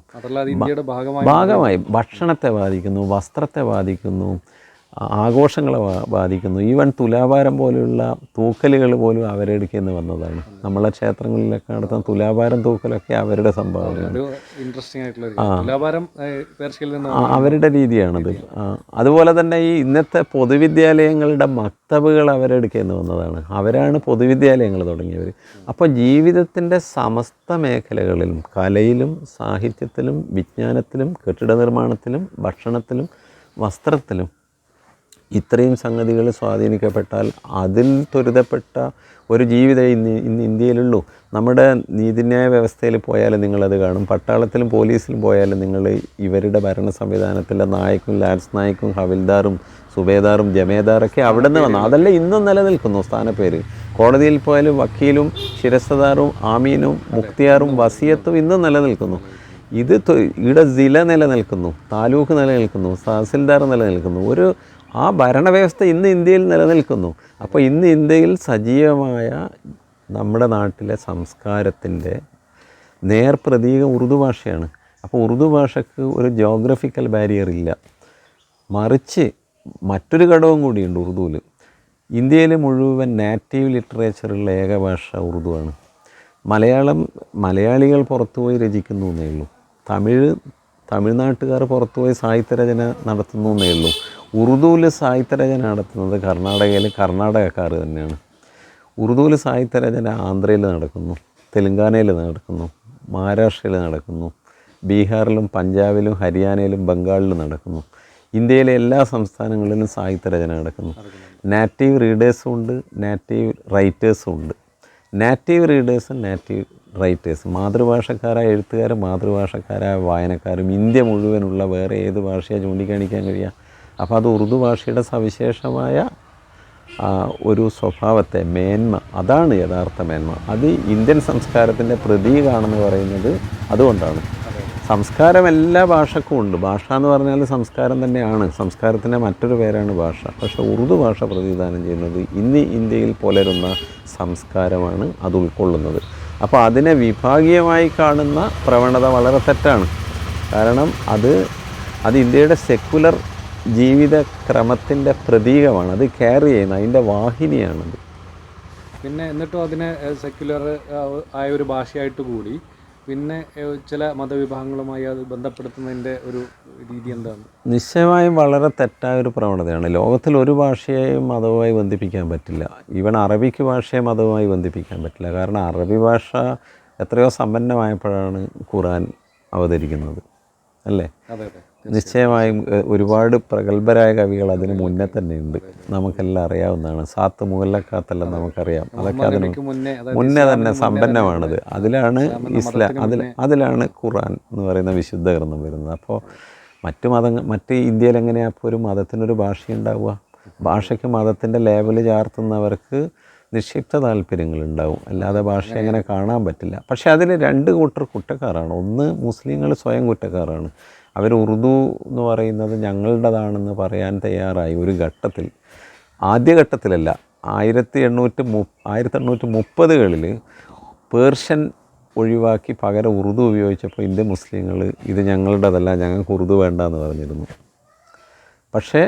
ഭാഗമായി ഭക്ഷണത്തെ ബാധിക്കുന്നു, വസ്ത്രത്തെ ബാധിക്കുന്നു, ആഘോഷങ്ങളെ ബാധിക്കുന്നു. ഈവൻ തുലാഭാരം പോലെയുള്ള തൂക്കലുകൾ പോലും അവരെടുക്കുന്ന വന്നതാണ്. നമ്മളെ ക്ഷേത്രങ്ങളിലൊക്കെ നടത്തുന്ന തുലാഭാരം തൂക്കലൊക്കെ അവരുടെ സംഭാവനയാണ്. അവരുടെ രീതിയാണത്. അതുപോലെ തന്നെ ഈ ഇന്നത്തെ പൊതുവിദ്യാലയങ്ങളുടെ മക്തബുകൾ അവരെടുക്കുന്ന വന്നതാണ്. അവരാണ് പൊതുവിദ്യാലയങ്ങൾ തുടങ്ങിയവർ. അപ്പോൾ ജീവിതത്തിൻ്റെ സമസ്ത മേഖലകളിലും, കലയിലും സാഹിത്യത്തിലും വിജ്ഞാനത്തിലും കെട്ടിട നിർമ്മാണത്തിലും ഭക്ഷണത്തിലും വസ്ത്രത്തിലും ഇത്രയും സംഗതികൾ സ്വാധീനിക്കപ്പെട്ടാൽ അതിൽ ത്വരിതപ്പെട്ട ഒരു ജീവിതം ഇന്ന് ഇന്ത്യയിലുള്ളൂ. നമ്മുടെ നീതിന്യായ വ്യവസ്ഥയിൽ പോയാലും നിങ്ങളത് കാണും. പട്ടാളത്തിലും പോലീസിലും പോയാലും നിങ്ങൾ ഇവരുടെ ഭരണ സംവിധാനത്തിലെ നായക്കും ലാൻസ് നായക്കും ഹവിൽദാറും സുബേദാറും ജമേദാറൊക്കെ അവിടെ നിന്ന് വന്നു. അതല്ല ഇന്നും നിലനിൽക്കുന്നു സ്ഥാനപ്പേര്. കോടതിയിൽ പോയാലും വക്കീലും ശിരസ്തദാറും ആമീനും മുക്തിയാറും വസിയത്തും ഇന്നും നിലനിൽക്കുന്നു. ഇവിടെ ജില്ല നിലനിൽക്കുന്നു, താലൂക്ക് നിലനിൽക്കുന്നു, തഹസിൽദാർ നിലനിൽക്കുന്നു. ആ ഭരണവ്യവസ്ഥ ഇന്ന് ഇന്ത്യയിൽ നിലനിൽക്കുന്നു. അപ്പോൾ ഇന്ന് ഇന്ത്യയിൽ സജീവമായ നമ്മുടെ നാട്ടിലെ സംസ്കാരത്തിൻ്റെ നേർപ്രതീകം ഉറുദു ഭാഷയാണ്. അപ്പോൾ ഉറുദു ഭാഷയ്ക്ക് ഒരു ജോഗ്രഫിക്കൽ ബാരിയർ ഇല്ല. മറിച്ച് മറ്റൊരു ഘടകം കൂടിയുണ്ട് ഉറുദുവിൽ. ഇന്ത്യയിൽ മുഴുവൻ നാറ്റീവ് ലിറ്ററേച്ചറുള്ള ഏക ഭാഷ ഉറുദുവാണ്. മലയാളികൾ പുറത്തുപോയി രചിക്കുന്നു എന്നേ ഉള്ളൂ. തമിഴ്നാട്ടുകാർ പുറത്തുപോയി സാഹിത്യരചന നടത്തുന്നു എന്നേ ഉള്ളൂ. ഉറുദുവിൽ സാഹിത്യരചന നടത്തുന്നത് കർണാടകയിൽ കർണാടകക്കാർ തന്നെയാണ്. ഉറുദുവിൽ സാഹിത്യരചന ആന്ധ്രയിൽ നടക്കുന്നു, തെലുങ്കാനയിൽ നടക്കുന്നു, മഹാരാഷ്ട്രയിൽ നടക്കുന്നു, ബീഹാറിലും പഞ്ചാബിലും ഹരിയാനയിലും ബംഗാളിലും നടക്കുന്നു. ഇന്ത്യയിലെ എല്ലാ സംസ്ഥാനങ്ങളിലും സാഹിത്യരചന നടക്കുന്നു. നാറ്റീവ് റീഡേഴ്സും ഉണ്ട്, നാറ്റീവ് റൈറ്റേഴ്സും ഉണ്ട്. നാറ്റീവ് റീഡേഴ്സും നാറ്റീവ് റൈറ്റേഴ്സും, മാതൃഭാഷക്കാരായ എഴുത്തുകാരും മാതൃഭാഷക്കാരായ വായനക്കാരും ഇന്ത്യ മുഴുവനുള്ള വേറെ ഏത് ഭാഷയാണ് ചൂണ്ടിക്കാണിക്കാൻ കഴിയുക? അപ്പോൾ അത് ഉറുദു ഭാഷയുടെ സവിശേഷമായ ഒരു സ്വഭാവത്തെ, മേന്മ, അതാണ് യഥാർത്ഥ മേന്മ. അത് ഇന്ത്യൻ സംസ്കാരത്തിൻ്റെ പ്രതീകമാണെന്ന് പറയുന്നത് അതുകൊണ്ടാണ്. സംസ്കാരം എല്ലാ ഭാഷക്കും ഉണ്ട്. ഭാഷ എന്ന് പറഞ്ഞാൽ സംസ്കാരം തന്നെയാണ്. സംസ്കാരത്തിൻ്റെ മറ്റൊരു പേരാണ് ഭാഷ. പക്ഷേ ഉറുദു ഭാഷ പ്രതിനിധാനം ചെയ്യുന്നത് ഇന്ന് ഇന്ത്യയിൽ പുലരുന്ന സംസ്കാരമാണ് അത് ഉൾക്കൊള്ളുന്നത്. അപ്പോൾ അതിനെ വിഭാഗീയമായി കാണുന്ന പ്രവണത വളരെ തെറ്റാണ്. കാരണം അത് ഇന്ത്യയുടെ സെക്കുലർ ജീവിതക്രമത്തിൻ്റെ പ്രതീകമാണ്. അത് ക്യാരി ചെയ്യുന്ന അതിൻ്റെ വാഹിനിയാണത്. പിന്നെ എന്നിട്ടും അതിനെ സെക്യുലർ ആയ ഒരു ഭാഷയായിട്ട് കൂടി പിന്നെ ചില മതവിഭാഗങ്ങളുമായി അത് ബന്ധപ്പെടുത്തുന്നതിൻ്റെ ഒരു രീതി എന്താണ്? നിശ്ചയമായും വളരെ തെറ്റായ ഒരു പ്രവണതയാണ്. ലോകത്തിൽ ഒരു ഭാഷയെയും മതവുമായി ബന്ധിപ്പിക്കാൻ പറ്റില്ല. ഈവൻ അറബിക്ക് ഭാഷയെ മതവുമായി ബന്ധിപ്പിക്കാൻ പറ്റില്ല. കാരണം അറബി ഭാഷ എത്രയോ സമ്പന്നമായപ്പോഴാണ് ഖുർആൻ അവതരിക്കുന്നത്, അല്ലേ? നിശ്ചയമായും ഒരുപാട് പ്രഗത്ഭരായ കവികൾ അതിന് മുന്നേ തന്നെയുണ്ട്. നമുക്കെല്ലാം അറിയാവുന്നതാണ്. സാത്ത് മുഹല്ലക്കാത്തെല്ലാം നമുക്കറിയാം. അതൊക്കെ അതിന് മുന്നേ തന്നെ സമ്പന്നമാണത്. അതിലാണ് അതിലാണ് ഖുർആൻ എന്ന് പറയുന്ന വിശുദ്ധ ഗ്രന്ഥം വരുന്നത്. അപ്പോൾ മറ്റ് ഇന്ത്യയിൽ എങ്ങനെയാണ് അപ്പോൾ ഒരു മതത്തിനൊരു ഭാഷയുണ്ടാവുക? ഭാഷയ്ക്ക് മതത്തിൻ്റെ ലേബൽ ചാർത്തുന്നവർക്ക് നിക്ഷിപ്ത താല്പര്യങ്ങളുണ്ടാവും, അല്ലാതെ ഭാഷ എങ്ങനെ കാണാൻ പറ്റില്ല. പക്ഷേ അതിൽ രണ്ട് കൂട്ടർ കുറ്റക്കാരാണ്. ഒന്ന്, മുസ്ലിങ്ങൾ സ്വയം കുറ്റക്കാരാണ്. അവർ ഉറുദു എന്ന് പറയുന്നത് ഞങ്ങളുടേതാണെന്ന് പറയാൻ തയ്യാറായി ഒരു ഘട്ടത്തിൽ, ആദ്യഘട്ടത്തിലല്ല, 1830കളിൽ പേർഷ്യൻ ഒഴിവാക്കി പകരം ഉറുദു ഉപയോഗിച്ചപ്പോൾ ഇന്ത്യൻ മുസ്ലിങ്ങൾ ഇത് ഞങ്ങളുടേതല്ല, ഞങ്ങൾക്ക് ഉറുദു വേണ്ട എന്ന് പറഞ്ഞിരുന്നു. പക്ഷേ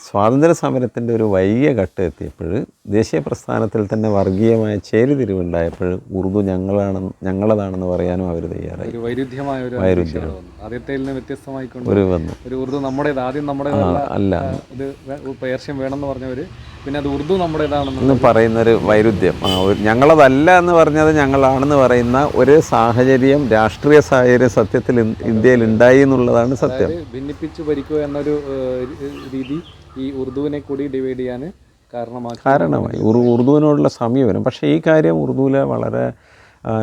സ്വാതന്ത്ര്യ സമരത്തിൻ്റെ ഒരു വൈകിയ ഘട്ടം എത്തിയപ്പോൾ, ദേശീയ പ്രസ്ഥാനത്തിൽ തന്നെ വർഗീയമായ ചേരിതിരിവുണ്ടായപ്പോൾ ഉറുദു ഞങ്ങളതാണെന്ന് പറയാനും അവർ തയ്യാറായി. ഒരു ഉറുദു നമ്മുടേത്, ആദ്യം അല്ല, ഇത് പേർഷ്യൻ വേണമെന്ന് പറഞ്ഞവർ പിന്നെ അത് ഉറുദു നമ്മുടേതാണെന്ന് പറയുന്നൊരു വൈരുദ്ധ്യം. ഞങ്ങളതല്ല എന്ന് പറഞ്ഞത് ഞങ്ങളാണെന്ന് പറയുന്ന ഒരു സാഹചര്യം, രാഷ്ട്രീയ സാഹചര്യം സത്യത്തിൽ ഇന്ത്യയിൽ ഉണ്ടായി എന്നുള്ളതാണ് സത്യം. ഭിന്നിപ്പിച്ച് ഭരിക്കുക എന്നൊരു രീതി ഈ ഉറുദുവിനെ കൂടി ഡിവൈഡ് ചെയ്യാൻ കാരണമായി ഉറുദുവിനോടുള്ള സമീപനം. പക്ഷേ ഈ കാര്യം ഉറുദുവിലെ വളരെ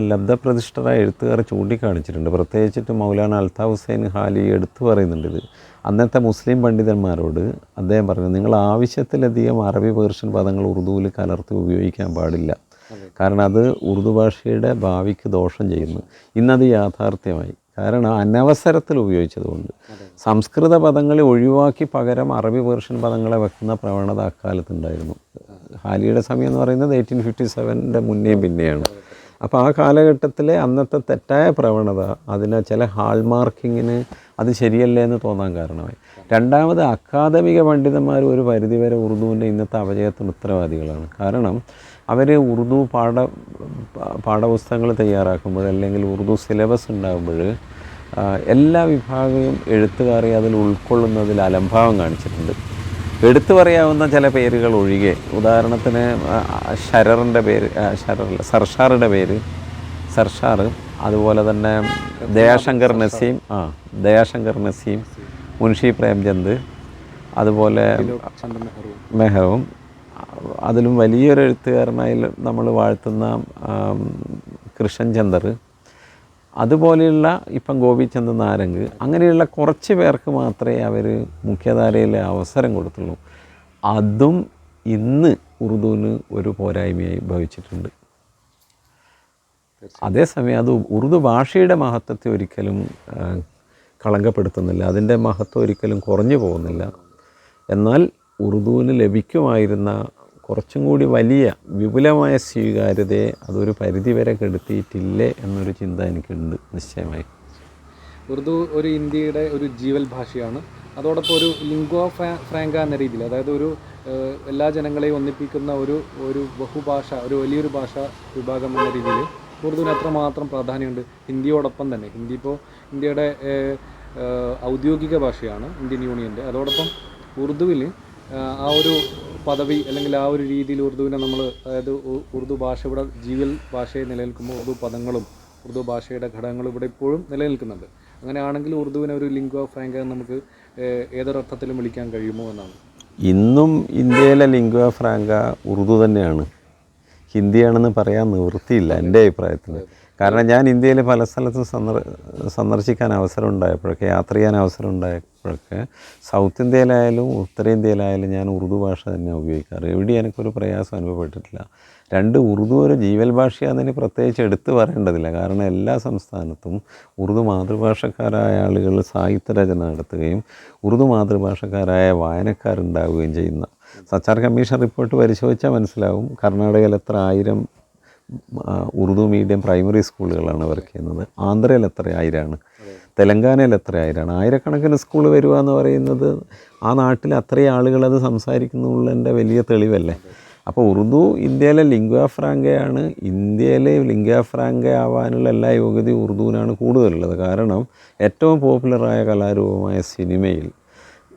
ലബ്ധപ്രതിഷ്ഠരായ എഴുത്തുകാർ ചൂണ്ടിക്കാണിച്ചിട്ടുണ്ട്. പ്രത്യേകിച്ചിട്ട് മൗലാന അൽതാഫ് ഹുസൈൻ ഹാലി എടുത്തു പറയുന്നുണ്ട് ഇത്. അന്നത്തെ മുസ്ലിം പണ്ഡിതന്മാരോട് അദ്ദേഹം പറഞ്ഞു, നിങ്ങൾ ആവശ്യത്തിലധികം അറബി പേർഷ്യൻ പദങ്ങൾ ഉറുദുവിൽ കലർത്തി ഉപയോഗിക്കാൻ പാടില്ല. കാരണം അത് ഉറുദു ഭാഷയുടെ ഭാവിക്ക് ദോഷം ചെയ്യുന്നു. ഇന്നത് യാഥാർത്ഥ്യമായി. കാരണം അനവസരത്തിൽ ഉപയോഗിച്ചതുകൊണ്ട് സംസ്കൃത പദങ്ങളെ ഒഴിവാക്കി പകരം അറബി പേർഷ്യൻ പദങ്ങളെ വെക്കുന്ന പ്രവണത അക്കാലത്തുണ്ടായിരുന്നു. ഹാലിയുടെ സമയം എന്ന് പറയുന്നത് 1857 മുന്നേയും പിന്നെയാണ്. അപ്പോൾ ആ കാലഘട്ടത്തിലെ അന്നത്തെ തെറ്റായ പ്രവണത അതിനെ ചില ഹാൾമാർക്കിങ്ങിന് അത് ശരിയല്ലേ എന്ന് തോന്നാൻ കാരണമായി. രണ്ടാമത്, അക്കാദമിക പണ്ഡിതന്മാർ ഒരു പരിധിവരെ ഉറുദുവിൻ്റെ ഇന്നത്തെ അപജയത്തിന് ഉത്തരവാദികളാണ്. കാരണം അവർ ഉറുദു പാഠപുസ്തകങ്ങൾ തയ്യാറാക്കുമ്പോൾ അല്ലെങ്കിൽ ഉറുദു സിലബസ് ഉണ്ടാകുമ്പോൾ എല്ലാ വിഭാഗവും എഴുത്തുകാരെ അതിൽ ഉൾക്കൊള്ളുന്നതിൽ അലംഭാവം കാണിച്ചിട്ടുണ്ട്. എടുത്തു പറയാവുന്ന ചില പേരുകൾ ഒഴികെ, ഉദാഹരണത്തിന് സർഷാറുടെ പേര്, അതുപോലെ തന്നെ ദയാശങ്കർ നസീം, മുൻഷി പ്രേംചന്ദ്, അതുപോലെ മെഹറും, അതിലും വലിയൊരു എഴുത്തുകാരനായി നമ്മൾ വാഴ്ത്തുന്ന കൃഷ്ണൻ ചന്ദർ, അതുപോലെയുള്ള ഇപ്പം ഗോപിചന്ദ് നാരംഗ്, അങ്ങനെയുള്ള കുറച്ച് പേർക്ക് മാത്രമേ അവർ മുഖ്യധാരയിലെ അവസരം കൊടുത്തുള്ളൂ. അതും ഇന്ന് ഉറുദുവിന് ഒരു പോരായ്മയായി ഭവിച്ചിട്ടുണ്ട്. അതേസമയം അത് ഉറുദു ഭാഷയുടെ മഹത്വത്തെ ഒരിക്കലും കളങ്കപ്പെടുത്തുന്നില്ല, അതിൻ്റെ മഹത്വം ഒരിക്കലും കുറഞ്ഞു പോകുന്നില്ല. എന്നാൽ ഉറുദുവിന് ലഭിക്കുമായിരുന്ന കുറച്ചും കൂടി വലിയ വിപുലമായ സ്വീകാര്യതയെ അതൊരു പരിധിവരെ കെടുത്തിയിട്ടില്ലേ എന്നൊരു ചിന്ത എനിക്കുണ്ട് നിശ്ചയമായി. ഉറുദു ഒരു ഇന്ത്യയുടെ ഒരു ജീവൽ ഭാഷയാണ്. അതോടൊപ്പം ഒരു ലിംഗ്വ ഫ്രാങ്ക എന്ന രീതിയിൽ, അതായത് ഒരു എല്ലാ ജനങ്ങളെയും ഒന്നിപ്പിക്കുന്ന ഒരു ബഹുഭാഷ, ഒരു വലിയൊരു ഭാഷാ വിഭാഗം എന്ന രീതിയിൽ ഉറുദുവിന് എത്രമാത്രം പ്രാധാന്യമുണ്ട്. ഹിന്ദിയോടൊപ്പം തന്നെ, ഹിന്ദി ഇപ്പോൾ ഇന്ത്യയുടെ ഔദ്യോഗിക ഭാഷയാണ്, ഇന്ത്യൻ യൂണിയൻ്റെ. അതോടൊപ്പം ഉറുദുവിൽ ആ ഒരു പദവി അല്ലെങ്കിൽ ആ ഒരു രീതിയിൽ ഉറുദുവിനെ നമ്മൾ, അതായത് ഉറുദു ഭാഷ ഇവിടെ ജീവൽ ഭാഷയെ നിലനിൽക്കുമ്പോൾ ഉറുദു പദങ്ങളും ഉറുദു ഭാഷയുടെ ഘടകങ്ങളും ഇവിടെ ഇപ്പോഴും നിലനിൽക്കുന്നുണ്ട്. അങ്ങനെയാണെങ്കിൽ ഉറുദുവിനെ ഒരു ലിംഗ്വ ഫ്രാങ്ക നമുക്ക് ഏതൊരർത്ഥത്തിലും വിളിക്കാൻ കഴിയുമോ എന്നാണ്. ഇന്നും ഇന്ത്യയിലെ ലിംഗ്വ ഫ്രാങ്ക ഉറുദു തന്നെയാണ്, ഹിന്ദിയാണെന്ന് പറയാൻ നിവൃത്തിയില്ല എൻ്റെ അഭിപ്രായത്തിൽ. കാരണം ഞാൻ ഇന്ത്യയിൽ പല സ്ഥലത്തും സന്ദർശിക്കാൻ അവസരം ഉണ്ടായപ്പോഴൊക്കെ, യാത്ര ചെയ്യാൻ അവസരം ഉണ്ടായപ്പോഴൊക്കെ സൗത്ത് ഇന്ത്യയിലായാലും ഉത്തരേന്ത്യയിലായാലും ഞാൻ ഉറുദു ഭാഷ തന്നെ ഉപയോഗിക്കാറ്. എവിടെയും എനിക്കൊരു പ്രയാസം അനുഭവപ്പെട്ടിട്ടില്ല. ഉറുദു ഒരു ജീവൽ ഭാഷയാണെന്ന് പ്രത്യേകിച്ച് എടുത്തു പറയേണ്ടതില്ല. കാരണം എല്ലാ സംസ്ഥാനത്തും ഉറുദു മാതൃഭാഷക്കാരായ ആളുകൾ സാഹിത്യരചന നടത്തുകയും ഉറുദു മാതൃഭാഷക്കാരായ വായനക്കാരുണ്ടാവുകയും ചെയ്യുന്ന സച്ചാർ കമ്മീഷൻ റിപ്പോർട്ട് പരിശോധിച്ചാൽ മനസ്സിലാവും. കർണാടകയിൽ എത്ര 1000 ഉറുദു മീഡിയം പ്രൈമറി സ്കൂളുകളാണ് വർക്ക് ചെയ്യുന്നത്. ആന്ധ്രയിൽ എത്ര 1000ആണ്, തെലങ്കാനയിൽ എത്ര 1000ആണ്. ആയിരക്കണക്കിന് സ്കൂൾ വരിക എന്ന് പറയുന്നത് ആ നാട്ടിൽ അത്രയും ആളുകൾ അത് സംസാരിക്കുന്നുള്ളതിൻ്റെ വലിയ തെളിവല്ലേ. അപ്പോൾ ഉറുദു ഇന്ത്യയിലെ ലിംഗ്വ ഫ്രാങ്കയാണ്. ഇന്ത്യയിൽ ലിംഗ്വ ഫ്രാങ്ക ആവാനുള്ള എല്ലാ യോഗ്യതയും ഉറുദുവിനാണ് കൂടുതലുള്ളത്. കാരണം ഏറ്റവും പോപ്പുലറായ കലാരൂപമായ സിനിമയിൽ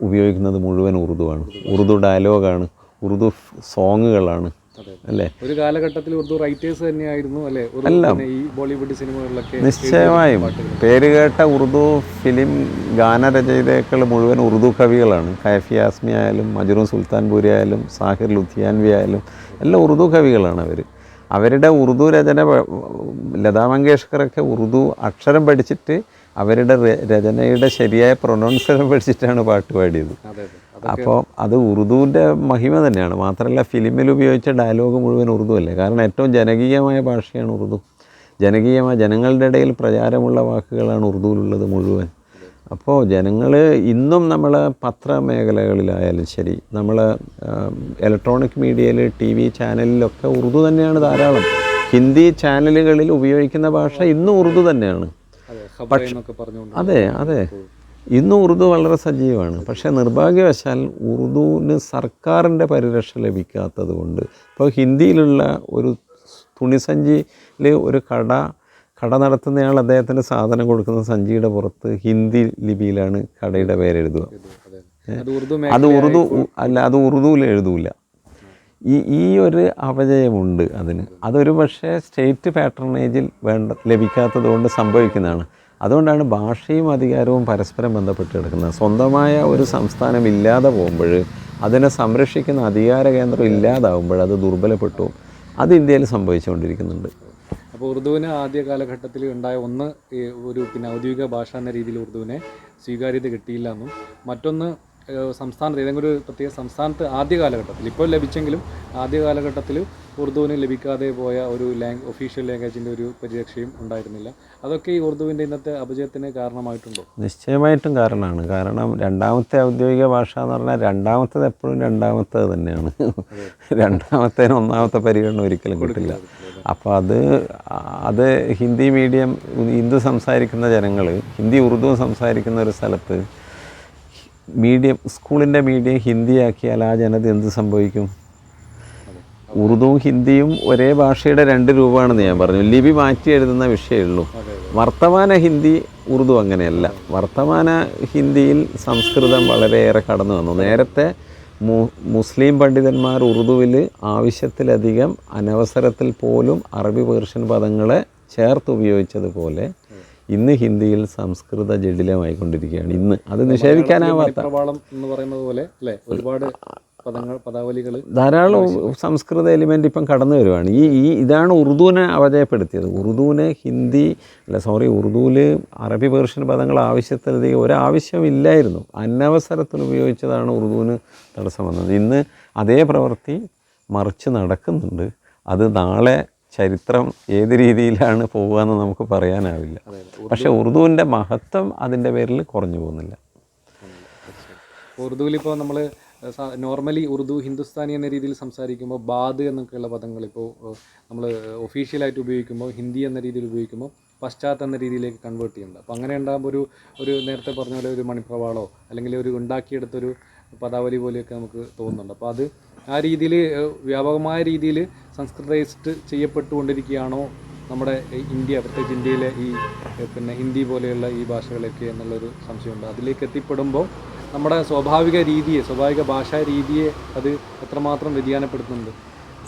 ഉപയോഗിക്കുന്നത് മുഴുവൻ ഉറുദുവാണ്. ഉറുദു ഡയലോഗാണ്, ഉറുദു സോങ്ങുകളാണ്, അല്ലേ? ഒരു കാലഘട്ടത്തിൽ ഉറുദു റൈറ്റേഴ്സ് തന്നെയായിരുന്നു, അല്ലേ? എല്ലാം ഈ ബോളിവുഡ് സിനിമകളിലൊക്കെ നിശ്ചയമായും പേരുകേട്ട ഉറുദു ഫിലിം ഗാനരചയിതാക്കൾ മുഴുവൻ ഉറുദു കവികളാണ്. കൈഫി ആസ്മി ആയാലും മജ്നൂ സുൽത്താൻപൂരി ആയാലും സാഹിർ ലുധിയാൻവി ആയാലും എല്ലാം ഉറുദു കവികളാണ് അവർ. അവരുടെ ഉറുദു രചന, ലതാ മങ്കേഷ്കറൊക്കെ ഉറുദു അക്ഷരം പഠിച്ചിട്ട് അവരുടെ രചനയുടെ ശരിയായ പ്രൊനൗൺസേഷൻ പഠിച്ചിട്ടാണ് പാട്ട് പാടിയത്. അപ്പോൾ അത് ഉറുദുവിൻ്റെ മഹിമ തന്നെയാണ്. മാത്രമല്ല ഫിലിമിൽ ഉപയോഗിച്ച ഡയലോഗ് മുഴുവൻ ഉറുദു അല്ലേ. കാരണം ഏറ്റവും ജനകീയമായ ഭാഷയാണ് ഉറുദു. ജനകീയമായ ജനങ്ങളുടെ ഇടയിൽ പ്രചാരമുള്ള വാക്കുകളാണ് ഉറുദുവിലുള്ളത് മുഴുവൻ. അപ്പോൾ ജനങ്ങൾ ഇന്നും നമ്മൾ പത്രമേഖലകളിലായാലും ശരി, നമ്മൾ ഇലക്ട്രോണിക് മീഡിയയിൽ TV ചാനലിലൊക്കെ ഉറുദു തന്നെയാണ് ധാരാളം. ഹിന്ദി ചാനലുകളിൽ ഉപയോഗിക്കുന്ന ഭാഷ ഇന്നും ഉറുദു തന്നെയാണ്. അതെ അതെ, ഇന്നും ഉറുദു വളരെ സജീവമാണ്. പക്ഷേ നിർഭാഗ്യവശാൽ ഉറുദുവിന് സർക്കാരിൻ്റെ പരിരക്ഷ ലഭിക്കാത്തത് കൊണ്ട് ഇപ്പോൾ ഹിന്ദിയിലുള്ള ഒരു തുണിസഞ്ചിയിൽ ഒരു കട നടത്തുന്നയാൾ അദ്ദേഹത്തിന് സാധനം കൊടുക്കുന്ന സഞ്ചിയുടെ പുറത്ത് ഹിന്ദി ലിപിയിലാണ് കടയുടെ പേരെഴുതുക. അത് ഉറുദുവിൽ എഴുതൂല. ഈ ഒരു അപജയമുണ്ട് അതിന്. അതൊരു പക്ഷേ സ്റ്റേറ്റ് പാട്രണേജിൽ ലഭിക്കാത്തത് കൊണ്ട് സംഭവിക്കുന്നതാണ്. അതുകൊണ്ടാണ് ഭാഷയും അധികാരവും പരസ്പരം ബന്ധപ്പെട്ട് കിടക്കുന്നത്. സ്വന്തമായ ഒരു സംസ്ഥാനം ഇല്ലാതെ പോകുമ്പോൾ, അതിനെ സംരക്ഷിക്കുന്ന അധികാര കേന്ദ്രം ഇല്ലാതാവുമ്പോൾ അത് ദുർബലപ്പെട്ടു. അത് ഇന്ത്യയിൽ സംഭവിച്ചുകൊണ്ടിരിക്കുന്നുണ്ട്. അപ്പോൾ ഉറുദുവിന് ആദ്യ കാലഘട്ടത്തിൽ ഉണ്ടായ ഒരു ഔദ്യോഗിക ഭാഷ എന്ന രീതിയിൽ ഉറുദുവിനെ സ്വീകാര്യത കിട്ടിയില്ല എന്നും, മറ്റൊന്ന് സംസ്ഥാനത്ത് ഏതെങ്കിലും ഒരു പ്രത്യേക സംസ്ഥാനത്ത് ആദ്യ കാലഘട്ടത്തിൽ, ഇപ്പോൾ ലഭിച്ചെങ്കിലും ആദ്യ കാലഘട്ടത്തിൽ ഉറുദുവിന് ലഭിക്കാതെ പോയ ഒരു ഒഫീഷ്യൽ ലാംഗ്വേജിൻ്റെ ഒരു പരിരക്ഷയും ഉണ്ടായിരുന്നില്ല. അതൊക്കെ ഈ ഉറുദുവിൻ്റെ ഇന്നത്തെ അപജയത്തിന് കാരണമായിട്ടുണ്ടോ? നിശ്ചയമായിട്ടും കാരണമാണ്. കാരണം രണ്ടാമത്തെ ഔദ്യോഗിക ഭാഷ എന്ന് പറഞ്ഞാൽ രണ്ടാമത്തേത് എപ്പോഴും രണ്ടാമത്തേത് തന്നെയാണ്. രണ്ടാമത്തേന് ഒന്നാമത്തെ പരിഗണന ഒരിക്കലും കിട്ടില്ല. അപ്പോൾ അത് ഹിന്ദി മീഡിയം, ഹിന്ദി സംസാരിക്കുന്ന ജനങ്ങൾ, ഹിന്ദി ഉറുദു സംസാരിക്കുന്ന ഒരു സ്ഥലത്ത് സ്കൂളിൻ്റെ മീഡിയം ഹിന്ദിയാക്കിയാൽ ആ ജനത എന്ത് സംഭവിക്കും? ഉറുദുവും ഹിന്ദിയും ഒരേ ഭാഷയുടെ 2 രൂപമാണെന്ന് ഞാൻ പറഞ്ഞു. ലിപി മാറ്റി എഴുതുന്ന വിഷയമുള്ളൂ. വർത്തമാന ഹിന്ദി ഉറുദു അങ്ങനെയല്ല. വർത്തമാന ഹിന്ദിയിൽ സംസ്കൃതം വളരെയേറെ കടന്നു വന്നു. നേരത്തെ മുസ്ലിം പണ്ഡിതന്മാർ ഉറുദുവിൽ ആവശ്യത്തിലധികം അനവസരത്തിൽ പോലും അറബി പേർഷ്യൻ പദങ്ങളെ ചേർത്ത് ഉപയോഗിച്ചതുപോലെ ഇന്ന് ഹിന്ദിയിൽ സംസ്കൃത ജഡിലമായിക്കൊണ്ടിരിക്കുകയാണ്. ഇന്ന് അത് നിഷേധിക്കാനാവാത്ത എന്ന് പറയുന്നത് പോലെ അല്ലേ, ഒരുപാട് പദാവലികൾ, ധാരാളം സംസ്കൃത എലിമെൻ്റ് ഇപ്പം കടന്നു വരുവാണ്. ഇതാണ് ഉറുദുവിനെ അപജയപ്പെടുത്തിയത്. ഉറുദുവിൽ അറബി പേർഷ്യൻ പദങ്ങൾ ആവശ്യത്തിലധികം ഒരാവശ്യമില്ലായിരുന്നു. അനവസരത്തിൽ ഉപയോഗിച്ചതാണ് ഉറുദുവിന് തടസ്സം വന്നത്. ഇന്ന് അതേ പ്രവൃത്തി മറിച്ച് നടക്കുന്നുണ്ട്. അത് നാളെ ചരിത്രം ഏത് രീതിയിലാണ് പോകുകയെന്ന് നമുക്ക് പറയാനാവില്ല. പക്ഷേ ഉറുദുവിൻ്റെ മഹത്വം അതിൻ്റെ പേരിൽ കുറഞ്ഞു പോകുന്നില്ല. ഉറുദുവിലിപ്പോൾ നമ്മൾ നോർമലി ഉറുദു ഹിന്ദുസ്ഥാനി എന്ന രീതിയിൽ സംസാരിക്കുമ്പോൾ ബാദ് എന്നൊക്കെയുള്ള പദങ്ങൾ ഇപ്പോൾ നമ്മൾ ഒഫീഷ്യലായിട്ട് ഉപയോഗിക്കുമ്പോൾ, ഹിന്ദി എന്ന രീതിയിൽ ഉപയോഗിക്കുമ്പോൾ പശ്ചാത്ത് എന്ന രീതിയിലേക്ക് കൺവേർട്ട് ചെയ്യുന്നുണ്ട്. അപ്പോൾ അങ്ങനെ ഉണ്ടാകുമ്പോൾ ഒരു നേരത്തെ പറഞ്ഞ പോലെ ഒരു മണിപ്രവാളോ അല്ലെങ്കിൽ ഒരു ഉണ്ടാക്കിയെടുത്തൊരു പദാവലി പോലെയൊക്കെ നമുക്ക് തോന്നുന്നുണ്ട്. അപ്പോൾ അത് ആ രീതിയിൽ വ്യാപകമായ രീതിയിൽ സംസ്കൃതൈസ്ഡ് ചെയ്യപ്പെട്ടുകൊണ്ടിരിക്കുകയാണോ നമ്മുടെ ഇന്ത്യ, പ്രത്യേകിച്ച് ഇന്ത്യയിലെ ഈ പിന്നെ ഹിന്ദി പോലെയുള്ള ഈ ഭാഷകളൊക്കെ എന്നുള്ളൊരു സംശയമുണ്ട്. അതിലേക്ക് എത്തിപ്പെടുമ്പോൾ നമ്മുടെ സ്വാഭാവിക ഭാഷാ രീതിയെ അത് എത്രമാത്രം വ്യതിയാനപ്പെടുത്തുന്നുണ്ട്?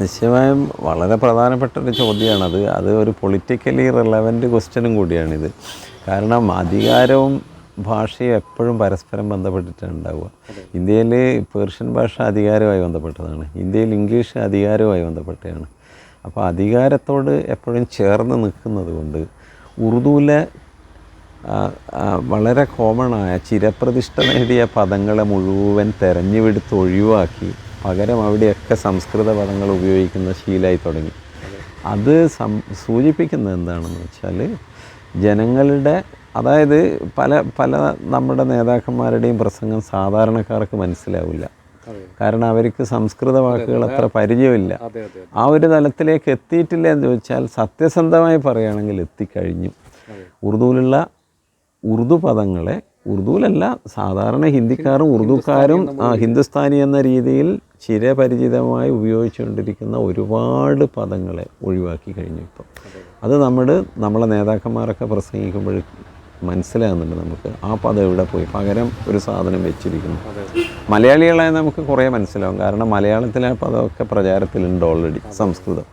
നിശ്ചയമായും വളരെ പ്രധാനപ്പെട്ട ഒരു ചോദ്യമാണത്. അത് ഒരു പൊളിറ്റിക്കലി റിലവൻറ്റ് ക്വസ്റ്റ്യനും കൂടിയാണിത്. കാരണം അധികാരവും ഭാഷയും എപ്പോഴും പരസ്പരം ബന്ധപ്പെട്ടിട്ടാണ് ഉണ്ടാവുക. ഇന്ത്യയിൽ പേർഷ്യൻ ഭാഷ അധികാരവുമായി ബന്ധപ്പെട്ടതാണ്, ഇന്ത്യയിൽ ഇംഗ്ലീഷ് അധികാരവുമായി ബന്ധപ്പെട്ടതാണ്. അപ്പോൾ അധികാരത്തോട് എപ്പോഴും ചേർന്ന് നിൽക്കുന്നത് കൊണ്ട് ഉറുദുവിലെ വളരെ കോമണായ ചിരപ്രതിഷ്ഠ നേടിയ പദങ്ങളെ മുഴുവൻ തെരഞ്ഞുപിടുത്ത് ഒഴിവാക്കി പകരം അവിടെയൊക്കെ സംസ്കൃത പദങ്ങൾ ഉപയോഗിക്കുന്ന ശീലമായി തുടങ്ങി. അത് സൂചിപ്പിക്കുന്നത് എന്താണെന്ന് വെച്ചാൽ ജനങ്ങളുടെ, അതായത് പല നമ്മുടെ നേതാക്കന്മാരുടെയും പ്രസംഗം സാധാരണക്കാർക്ക് മനസ്സിലാവില്ല. കാരണം അവർക്ക് സംസ്കൃത വാക്കുകൾ അത്ര പരിചയമില്ല. ആ ഒരു തലത്തിലേക്ക് എത്തിയിട്ടില്ല എന്ന് ചോദിച്ചാൽ സത്യസന്ധമായി പറയുകയാണെങ്കിൽ എത്തിക്കഴിഞ്ഞു. ഉറുദു പദങ്ങളെ, ഉറുദുവിലല്ല സാധാരണ ഹിന്ദിക്കാരും ഉറുദുക്കാരും ഹിന്ദുസ്ഥാനി എന്ന രീതിയിൽ ചിരപരിചിതമായി ഉപയോഗിച്ചുകൊണ്ടിരിക്കുന്ന ഒരുപാട് പദങ്ങളെ ഒഴിവാക്കി കഴിഞ്ഞു ഇപ്പം. അത് നമ്മളെ നേതാക്കന്മാരൊക്കെ പ്രസംഗിക്കുമ്പോൾ മനസ്സിലാകുന്നുണ്ട് നമുക്ക് ആ പദം എവിടെ പോയി, പകരം ഒരു സാധനം വെച്ചിരിക്കുന്നു. മലയാളികളായ നമുക്ക് കുറേ മനസ്സിലാവും, കാരണം മലയാളത്തിലെ പദമൊക്കെ പ്രചാരത്തിലുണ്ട് ഓൾറെഡി, സംസ്കൃതം.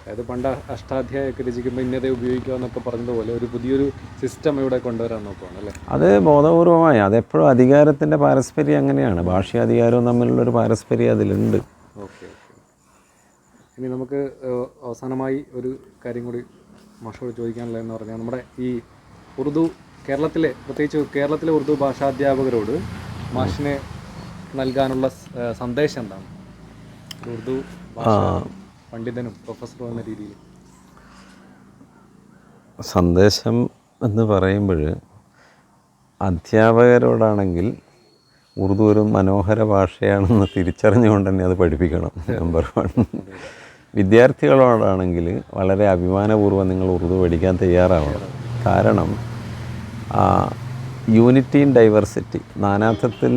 അതായത് പണ്ട് അഷ്ടാധ്യായൊക്കെ രചിക്കുമ്പോൾ ഇന്നതേ ഉപയോഗിക്കുക എന്നൊക്കെ പറഞ്ഞതുപോലെ ഒരു പുതിയൊരു സിസ്റ്റം ഇവിടെ കൊണ്ടുവരാൻ നോക്കുകയാണ് അല്ലേ? അത് ബോധപൂർവമായി. അതെപ്പോഴും അധികാരത്തിൻ്റെ പാരസ്പര്യം അങ്ങനെയാണ്, ഭാഷാധികാരവും തമ്മിലുള്ളൊരു പാരസ്പര്യം അതിലുണ്ട്. ഓക്കെ. ഇനി നമുക്ക് അവസാനമായി ഒരു കാര്യം കൂടി മാഷോട് ചോദിക്കാനുള്ളതെന്ന് പറഞ്ഞാൽ, നമ്മുടെ ഈ ഉറുദു പ്രത്യേകിച്ച് കേരളത്തിലെ ഉറുദു ഭാഷാധ്യാപകരോട് മാഷിന് നൽകാനുള്ള സന്ദേശം എന്താണ്? ഉറുദു പണ്ഡിതനും പ്രൊഫസറും എന്ന രീതിയിൽ സന്ദേശം എന്ന് പറയുമ്പോൾ, അധ്യാപകരോടാണെങ്കിൽ ഉറുദു ഒരു മനോഹര ഭാഷയാണെന്ന് തിരിച്ചറിഞ്ഞുകൊണ്ട് തന്നെ അത് പഠിപ്പിക്കണം, നമ്പർ 1. വിദ്യാർത്ഥികളോടാണെങ്കിൽ വളരെ അഭിമാനപൂർവ്വം നിങ്ങൾ ഉറുദു പഠിക്കാൻ തയ്യാറാവണം. കാരണം യൂണിറ്റി ഇൻ ഡൈവേഴ്സിറ്റി, നാനാത്വത്തിൽ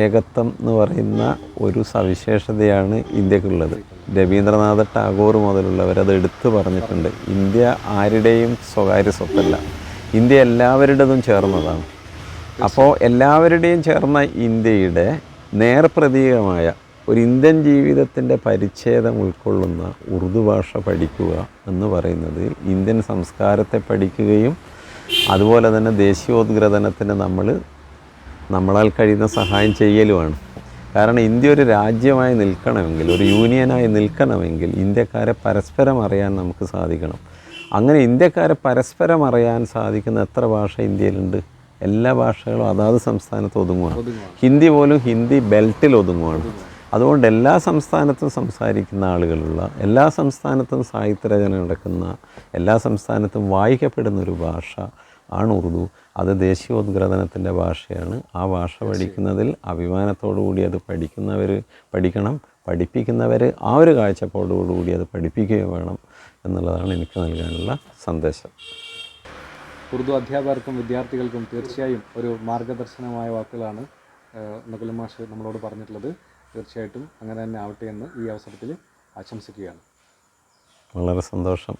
ഏകത്വം എന്ന് പറയുന്ന ഒരു സവിശേഷതയാണ് ഇന്ത്യക്കുള്ളത്. രവീന്ദ്രനാഥ ടാഗോർ മുതലുള്ളവരത് എടുത്തു പറഞ്ഞിട്ടുണ്ട്. ഇന്ത്യ ആരുടെയും സ്വകാര്യ സ്വത്തല്ല, ഇന്ത്യ എല്ലാവരുടേതും ചേർന്നതാണ്. അപ്പോൾ എല്ലാവരുടെയും ചേർന്ന ഇന്ത്യയുടെ നേർപ്രതീകമായ ഒരു ഇന്ത്യൻ ജീവിതത്തിൻ്റെ പരിച്ഛേദം ഉൾക്കൊള്ളുന്ന ഉറുദു ഭാഷ പഠിക്കുക എന്ന് പറയുന്നത് ഇന്ത്യൻ സംസ്കാരത്തെ പഠിക്കുകയും അതുപോലെ തന്നെ ദേശീയോദ്ഗ്രഥനത്തിന് നമ്മളാൽ കഴിയുന്ന സഹായം ചെയ്യലുമാണ്. കാരണം ഇന്ത്യ ഒരു രാജ്യമായി നിൽക്കണമെങ്കിൽ, ഒരു യൂണിയനായി നിൽക്കണമെങ്കിൽ ഇന്ത്യക്കാരെ പരസ്പരം അറിയാൻ നമുക്ക് സാധിക്കണം. അങ്ങനെ ഇന്ത്യക്കാരെ പരസ്പരം അറിയാൻ സാധിക്കുന്ന എത്ര ഭാഷ ഇന്ത്യയിലുണ്ട്? എല്ലാ ഭാഷകളും അതാത് സംസ്ഥാനത്ത് ഒതുങ്ങുകയാണ്. ഹിന്ദി പോലും ഹിന്ദി ബെൽറ്റിൽ ഒതുങ്ങുകയാണ്. അതുകൊണ്ട് എല്ലാ സംസ്ഥാനത്തും സംസാരിക്കുന്ന ആളുകളുള്ള, എല്ലാ സംസ്ഥാനത്തും സാഹിത്യരചന നടക്കുന്ന, എല്ലാ സംസ്ഥാനത്തും വായിക്കപ്പെടുന്നൊരു ഭാഷ ആണ് ഉറുദു. അത് ദേശീയോദ്ഗ്രഥനത്തിൻ്റെ ഭാഷയാണ്. ആ ഭാഷ പഠിക്കുന്നതിൽ അഭിമാനത്തോടു കൂടി അത് പഠിക്കണം, പഠിപ്പിക്കുന്നവർ ആ ഒരു കാഴ്ചപ്പാടോടുകൂടി അത് പഠിപ്പിക്കുകയും വേണം എന്നുള്ളതാണ് എനിക്ക് നൽകാനുള്ള സന്ദേശം. ഉറുദു അധ്യാപകർക്കും വിദ്യാർത്ഥികൾക്കും തീർച്ചയായും ഒരു മാർഗദർശനമായ വാക്കുകളാണ് നകുലൻ മാഷ് നമ്മളോട് പറഞ്ഞിട്ടുള്ളത്. തീർച്ചയായിട്ടും അങ്ങനെ തന്നെ ആവട്ടെ എന്ന് ഈ അവസരത്തിൽ ആശംസിക്കുകയാണ്. വളരെ സന്തോഷം.